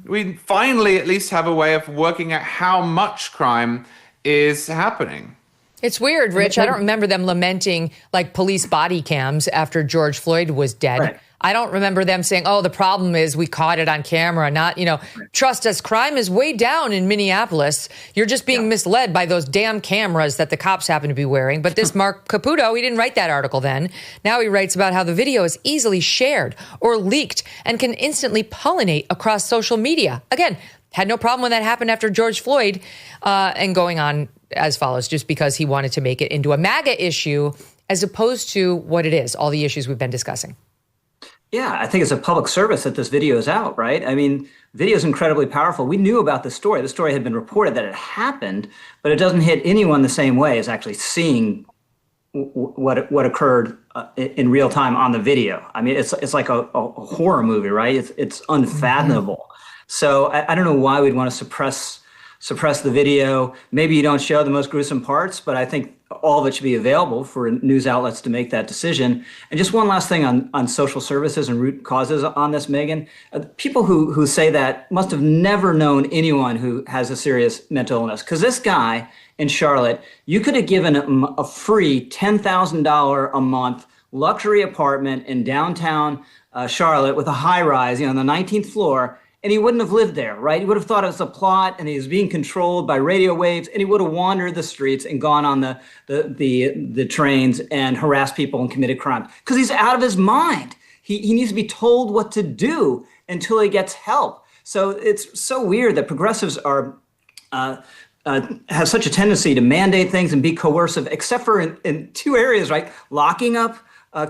we finally at least have a way of working out how much crime is happening. It's weird, Rich. I don't remember them lamenting like police body cams after George Floyd was dead. Right. I don't remember them saying, oh, the problem is we caught it on camera. Not, trust us, crime is way down in Minneapolis. You're just being misled by those damn cameras that the cops happen to be wearing. But this Mark Caputo, he didn't write that article then. Now he writes about how the video is easily shared or leaked and can instantly pollinate across social media. Again, had no problem when that happened after George Floyd, and going on as follows, just because he wanted to make it into a MAGA issue as opposed to what it is, all the issues we've been discussing. Yeah, I think it's a public service that this video is out, right? I mean, video is incredibly powerful. We knew about the story. The story had been reported that it happened, but it doesn't hit anyone the same way as actually seeing what occurred in real time on the video. I mean, it's like a horror movie, right? It's unfathomable. So I don't know why we'd want to suppress the video. Maybe you don't show the most gruesome parts, but I think all of it should be available for news outlets to make that decision. And just one last thing on social services and root causes on this, Megyn. People who say that must have never known anyone who has a serious mental illness. Because this guy in Charlotte, you could have given him a free $10,000 a month luxury apartment in downtown Charlotte with a high rise, on the 19th floor, and he wouldn't have lived there, right? He would have thought it was a plot, and he was being controlled by radio waves, and he would have wandered the streets and gone on the trains and harassed people and committed crimes because he's out of his mind. He needs to be told what to do until he gets help. So it's so weird that progressives are have such a tendency to mandate things and be coercive, except for in two areas, right? Locking up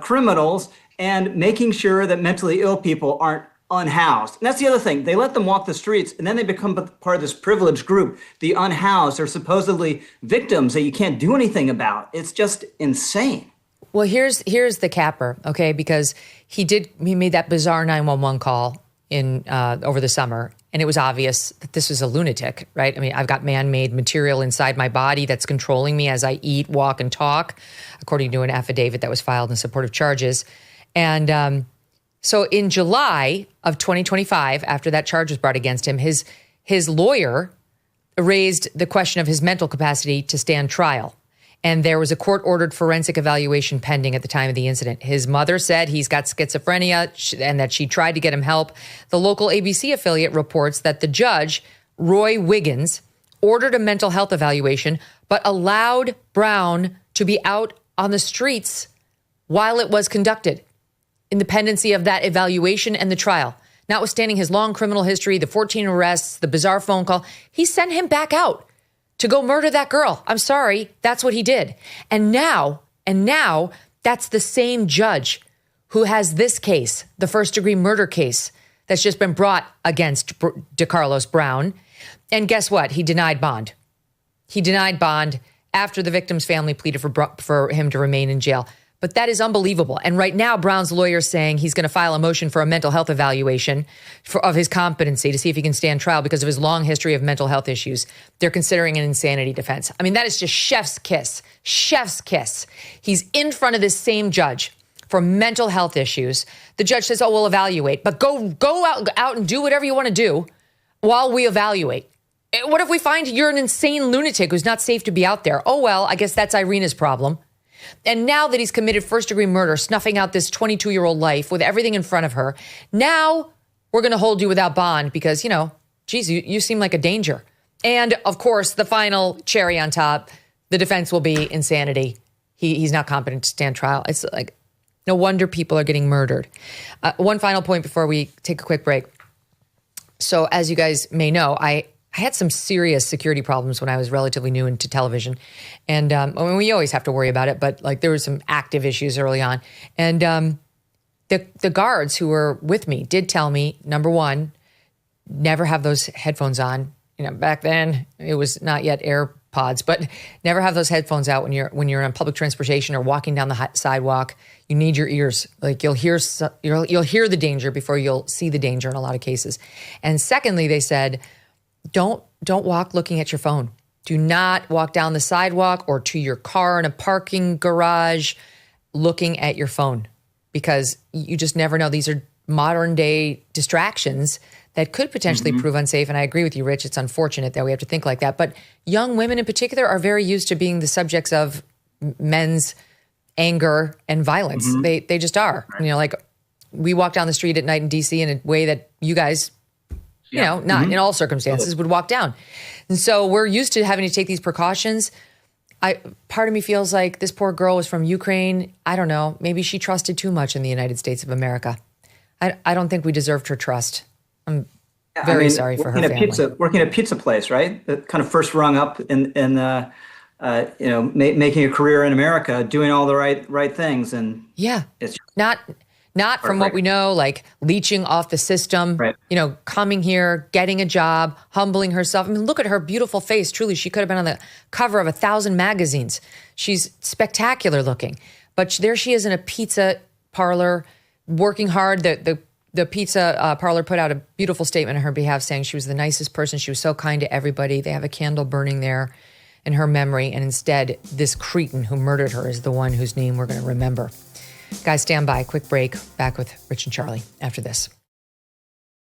criminals and making sure that mentally ill people aren't unhoused. And that's the other thing. They let them walk the streets, and then they become part of this privileged group, the unhoused, or supposedly victims that you can't do anything about. It's just insane. Well, here's the capper, okay? Because he made that bizarre 911 call in over the summer, and it was obvious that this was a lunatic, right? I mean, I've got man-made material inside my body that's controlling me as I eat, walk, and talk, according to an affidavit that was filed in support of charges. And so in July of 2025, after that charge was brought against him, his lawyer raised the question of his mental capacity to stand trial. And there was a court-ordered forensic evaluation pending at the time of the incident. His mother said he's got schizophrenia and that she tried to get him help. The local ABC affiliate reports that the judge, Roy Wiggins, ordered a mental health evaluation, but allowed Brown to be out on the streets while it was conducted. In the pendency of that evaluation and the trial. Notwithstanding his long criminal history, the 14 arrests, the bizarre phone call, he sent him back out to go murder that girl. I'm sorry, that's what he did. And now, that's the same judge who has this case, the first-degree murder case that's just been brought against DeCarlos Brown. And guess what? He denied bond. He denied bond after the victim's family pleaded for him to remain in jail. But that is unbelievable. And right now, Brown's lawyer is saying he's going to file a motion for a mental health evaluation of his competency to see if he can stand trial because of his long history of mental health issues. They're considering an insanity defense. I mean, that is just chef's kiss. Chef's kiss. He's in front of this same judge for mental health issues. The judge says, oh, we'll evaluate. But go out and do whatever you want to do. while we evaluate. What if we find you're an insane lunatic who's not safe to be out there? Oh, well, I guess that's Irina's problem. And now that he's committed first-degree murder, snuffing out this 22-year-old life with everything in front of her, now we're going to hold you without bond because, geez, you seem like a danger. And, of course, the final cherry on top, the defense will be insanity. He's not competent to stand trial. It's like, no wonder people are getting murdered. One final point before we take a quick break. So, as you guys may know, I had some serious security problems when I was relatively new into television. And we always have to worry about it, but there were some active issues early on. And the guards who were with me did tell me, number one, never have those headphones on. Back then it was not yet AirPods, but never have those headphones out when you're on public transportation or walking down the sidewalk. You need your ears. You'll hear the danger before you'll see the danger in a lot of cases. And secondly, they said, Don't walk looking at your phone. Do not walk down the sidewalk or to your car in a parking garage looking at your phone because you just never know. These are modern day distractions that could potentially prove unsafe. And I agree with you, Rich. It's unfortunate that we have to think like that. But young women in particular are very used to being the subjects of men's anger and violence. They just are. We walk down the street at night in DC in a way that you guys not in all circumstances would walk down. And so we're used to having to take these precautions. Part of me feels like this poor girl was from Ukraine. I don't know. Maybe she trusted too much in the United States of America. I don't think we desered her trust. I'm very sorry for her family. Working at a pizza place, right? The kind of first rung up in making a career in America, doing all the right things. And it's not from what we know, like leeching off the system, right. Coming here, getting a job, humbling herself. I mean, look at her beautiful face. Truly, she could have been on the cover of 1,000 magazines. She's spectacular looking. But there she is in a pizza parlor, working hard. The pizza parlor put out a beautiful statement on her behalf saying she was the nicest person. She was so kind to everybody. They have a candle burning there in her memory. And instead, this cretin who murdered her is the one whose name we're going to remember. Guys, stand by. Quick break. Back with Rich and Charlie after this.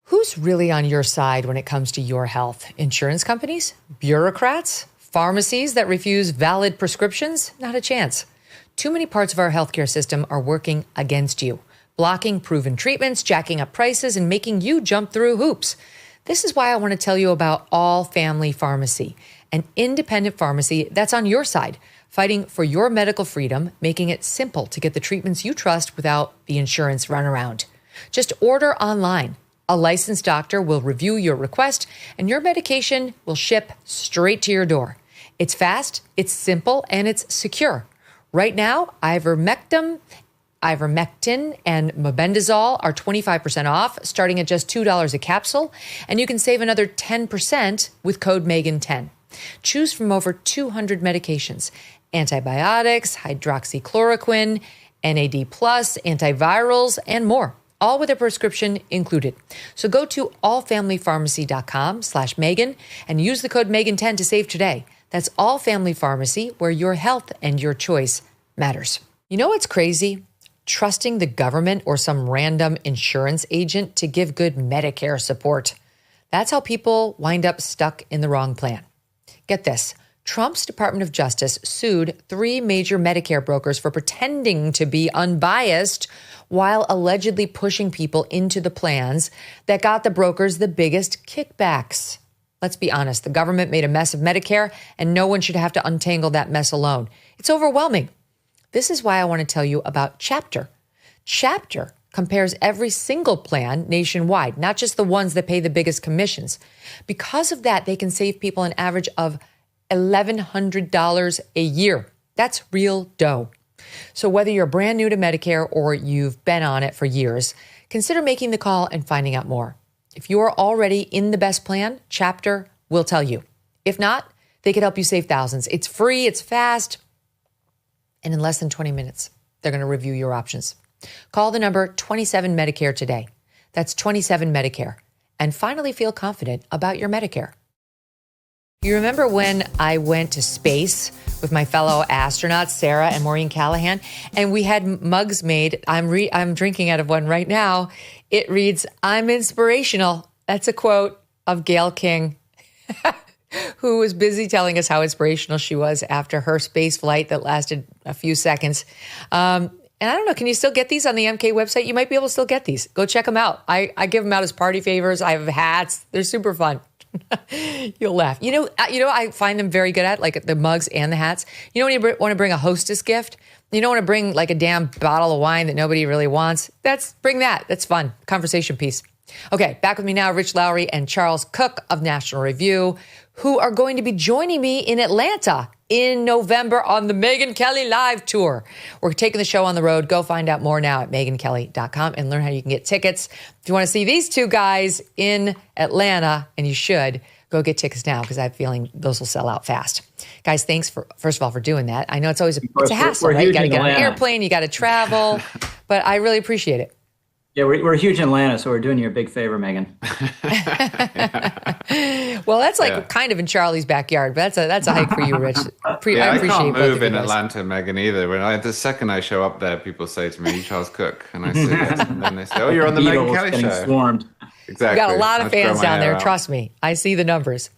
Who's really on your side when it comes to your health? Insurance companies? Bureaucrats? Pharmacies that refuse valid prescriptions? Not a chance. Too many parts of our healthcare system are working against you, blocking proven treatments, jacking up prices, and making you jump through hoops. This is why I want to tell you about All Family Pharmacy, an independent pharmacy that's on your side, fighting for your medical freedom, making it simple to get the treatments you trust without the insurance runaround. Just order online. A licensed doctor will review your request, and your medication will ship straight to your door. It's fast, it's simple, and it's secure. Right now, ivermectin, and mebendazole are 25% off, starting at just $2 a capsule, and you can save another 10% with code Megyn10. Choose from over 200 medications: antibiotics, hydroxychloroquine, NAD+, antivirals, and more, all with a prescription included. So go to allfamilypharmacy.com/Megyn and use the code Megyn10 to save today. That's All Family Pharmacy, where your health and your choice matters. You know what's crazy? Trusting the government or some random insurance agent to give good Medicare support. That's how people wind up stuck in the wrong plan. Get this. Trump's Department of Justice sued 3 major Medicare brokers for pretending to be unbiased while allegedly pushing people into the plans that got the brokers the biggest kickbacks. Let's be honest, the government made a mess of Medicare, and no one should have to untangle that mess alone. It's overwhelming. This is why I want to tell you about Chapter. Chapter compares every single plan nationwide, not just the ones that pay the biggest commissions. Because of that, they can save people an average of $1,100 a year. That's real dough. So whether you're brand new to Medicare or you've been on it for years, consider making the call and finding out more. If you're already in the best plan, Chapter will tell you. If not, they could help you save thousands. It's free, it's fast, and in less than 20 minutes, they're going to review your options. Call the number 27 Medicare today. That's 27 Medicare. And finally feel confident about your Medicare. You remember when I went to space with my fellow astronauts, Sarah and Maureen Callahan, and we had mugs made. I'm drinking out of one right now. It reads, "I'm inspirational." That's a quote. of Gayle King, who was busy telling us how inspirational she was after her space flight that lasted a few seconds. And I don't know, can you still get these on the MK website? You might be able to still get these. Go check them out. I give them out as party favors. I have hats. They're super fun. You'll laugh. You know, I find them very good at, like the mugs and the hats. You know, when you want to bring a hostess gift, you don't want to bring like a damn bottle of wine that nobody really wants. Bring that. That's fun. Conversation piece. Okay, back with me now, Rich Lowry and Charles Cooke of National Review, who are going to be joining me in Atlanta in November on the Megyn Kelly Live Tour. We're taking the show on the road. Go find out more now at megynkelly.com and learn how you can get tickets. If you want to see these two guys in Atlanta, and you should, go get tickets now because I have a feeling those will sell out fast. Guys, thanks first of all for doing that. I know it's always it's a hassle, right? You got to get on an airplane, you got to travel, but I really appreciate it. Yeah, we're huge in Atlanta, so we're doing you a big favor, Megyn. Well, that's like kind of in Charlie's backyard, but that's a hike for you, Rich. I appreciate I can't both move of in Atlanta, Megyn, either. The second I show up there, people say to me, Charles Cooke, and I say yes, and then they say, oh, you're on the Megyn Kelly show. Swarmed. Exactly. We've got a lot of fans down there. Trust me. I see the numbers.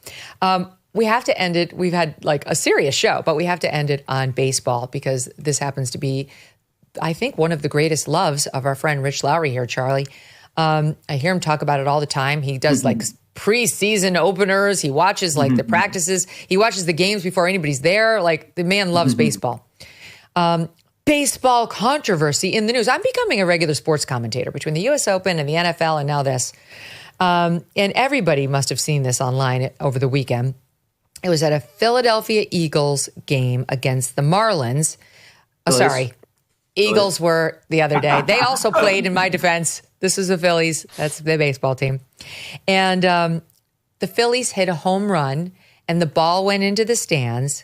We have to end it. We've had like a serious show, but we have to end it on baseball because this happens to be, I think, one of the greatest loves of our friend Rich Lowry here, Charlie. I hear him talk about it all the time. He does like preseason openers. He watches like the practices. He watches the games before anybody's there. Like the man loves baseball. Baseball controversy in the news. I'm becoming a regular sports commentator between the U.S. Open and the NFL and now this. And everybody must have seen this online over the weekend. It was at a Philadelphia Eagles game against the Marlins. Eagles were the other day. They also played, in my defense. This is the Phillies. That's the baseball team. And the Phillies hit a home run, and the ball went into the stands,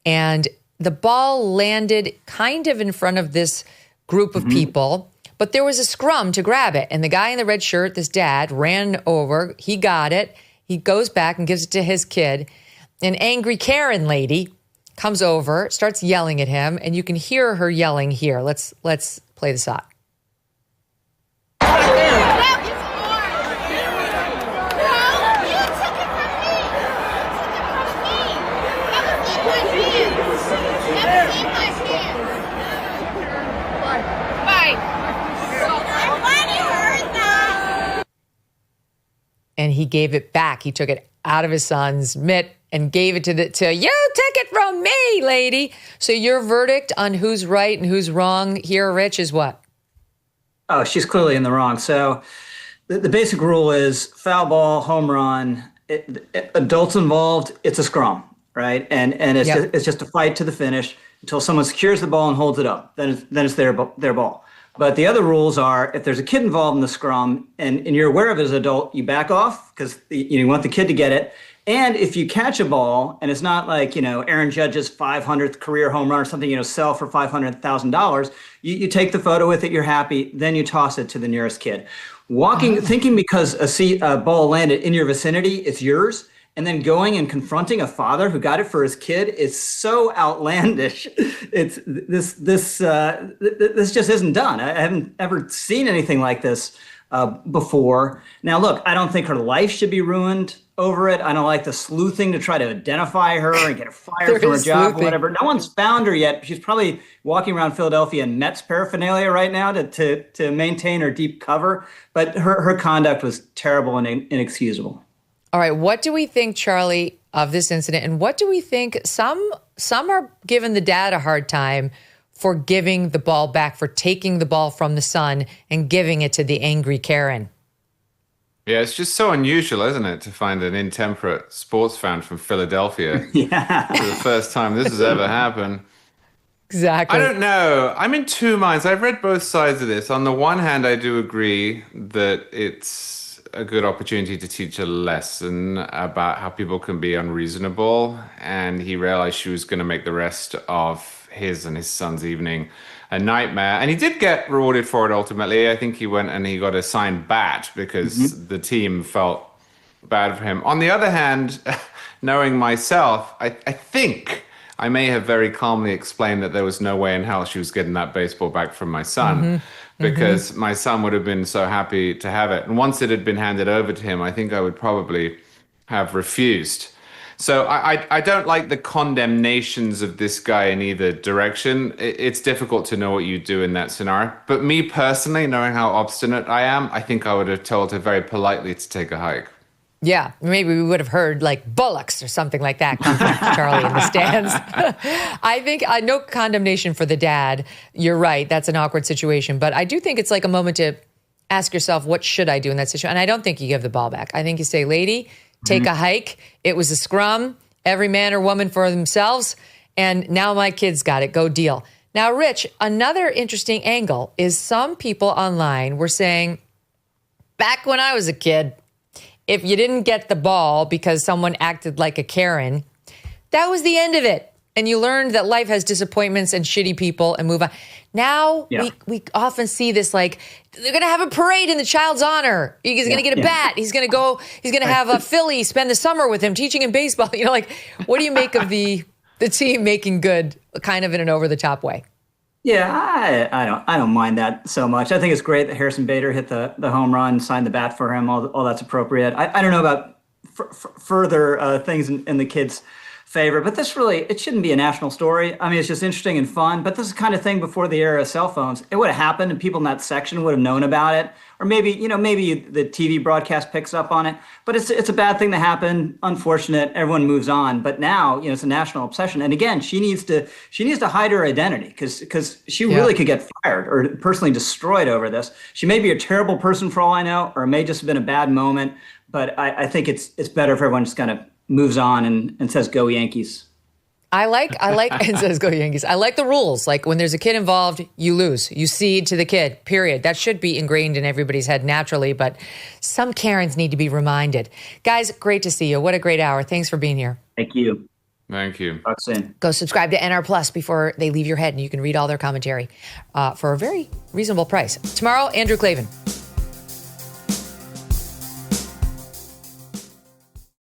and the ball landed kind of in front of this group of people, but there was a scrum to grab it. And the guy in the red shirt, this dad, ran over. He got it. He goes back and gives it to his kid. An angry Karen lady comes over, starts yelling at him, and you can hear her yelling here. Let's play this out. And he gave it back. He took it out of his son's mitt and gave it to you took it from me, lady. So your verdict on who's right and who's wrong here, Rich, is what? Oh, she's clearly in the wrong. So the basic rule is foul ball, home run, adults involved, it's a scrum, right? And it's just a fight to the finish until someone secures the ball and holds it up. Then it's their ball. But the other rules are if there's a kid involved in the scrum and you're aware of it as an adult, you back off because you want the kid to get it. And if you catch a ball and it's not like, Aaron Judge's 500th career home run or something, sell for $500,000, you take the photo with it, you're happy, then you toss it to the nearest kid. Thinking because a ball landed in your vicinity, it's yours, and then going and confronting a father who got it for his kid is so outlandish. It's this just isn't done. I haven't ever seen anything like this before. Now, look, I don't think her life should be ruined over it. I don't like the sleuthing to try to identify her and get her fired from her job or whatever. No one's found her yet. She's probably walking around Philadelphia in Mets paraphernalia right now to maintain her deep cover. But her conduct was terrible and inexcusable. All right. What do we think, Charlie, of this incident? And what do we think? Some are giving the dad a hard time for giving the ball back, for taking the ball from the son and giving it to the angry Karen. Yeah, it's just so unusual, isn't it, to find an intemperate sports fan from Philadelphia for the first time this has ever happened. Exactly. I don't know. I'm in two minds. I've read both sides of this. On the one hand, I do agree that it's a good opportunity to teach a lesson about how people can be unreasonable. And he realized she was going to make the rest of his and his son's evening a nightmare. And he did get rewarded for it ultimately. I think he went and he got a signed bat because the team felt bad for him. On the other hand, knowing myself, I think I may have very calmly explained that there was no way in hell she was getting that baseball back from my son because my son would have been so happy to have it. And once it had been handed over to him, I think I would probably have refused. So I don't like the condemnations of this guy in either direction. It's difficult to know what you do in that scenario. But me personally, knowing how obstinate I am, I think I would have told her very politely to take a hike. Yeah, maybe we would have heard like bullocks or something like that come from Charlie in the stands. I think no condemnation for the dad. You're right. That's an awkward situation. But I do think it's like a moment to ask yourself, what should I do in that situation? And I don't think you give the ball back. I think you say, lady, take a hike. It was a scrum. Every man or woman for themselves. And now my kids got it. Go deal. Now, Rich, another interesting angle is some people online were saying, back when I was a kid, if you didn't get the ball because someone acted like a Karen, that was the end of it. And you learned that life has disappointments and shitty people and move on. Now we often see this like, they're going to have a parade in the child's honor. He's going to get a bat. He's going to have a Philly spend the summer with him, teaching him baseball. You know, like, what do you make of the team making good kind of in an over-the-top way? Yeah, I don't mind that so much. I think it's great that Harrison Bader hit the home run, signed the bat for him. All that's appropriate. I don't know about further things in the kids' favor, but it shouldn't be a national story. I mean, it's just interesting and fun. But this is the kind of thing before the era of cell phones. It would have happened, and people in that section would have known about it. Or maybe the TV broadcast picks up on it. But it's a bad thing that happened. Unfortunate. Everyone moves on. But now, it's a national obsession. And again, she needs to hide her identity because she really could get fired or personally destroyed over this. She may be a terrible person for all I know, or it may just have been a bad moment. But I think it's better if everyone just kind of moves on and says, "Go Yankees." I like and says go Yankees. I like the rules. Like when there's a kid involved, you lose. You cede to the kid, period. That should be ingrained in everybody's head naturally, but some Karens need to be reminded. Guys, great to see you. What a great hour. Thanks for being here. Thank you. Thank you. Talk soon. Go subscribe to NR Plus before they leave your head, and you can read all their commentary for a very reasonable price. Tomorrow, Andrew Klavan.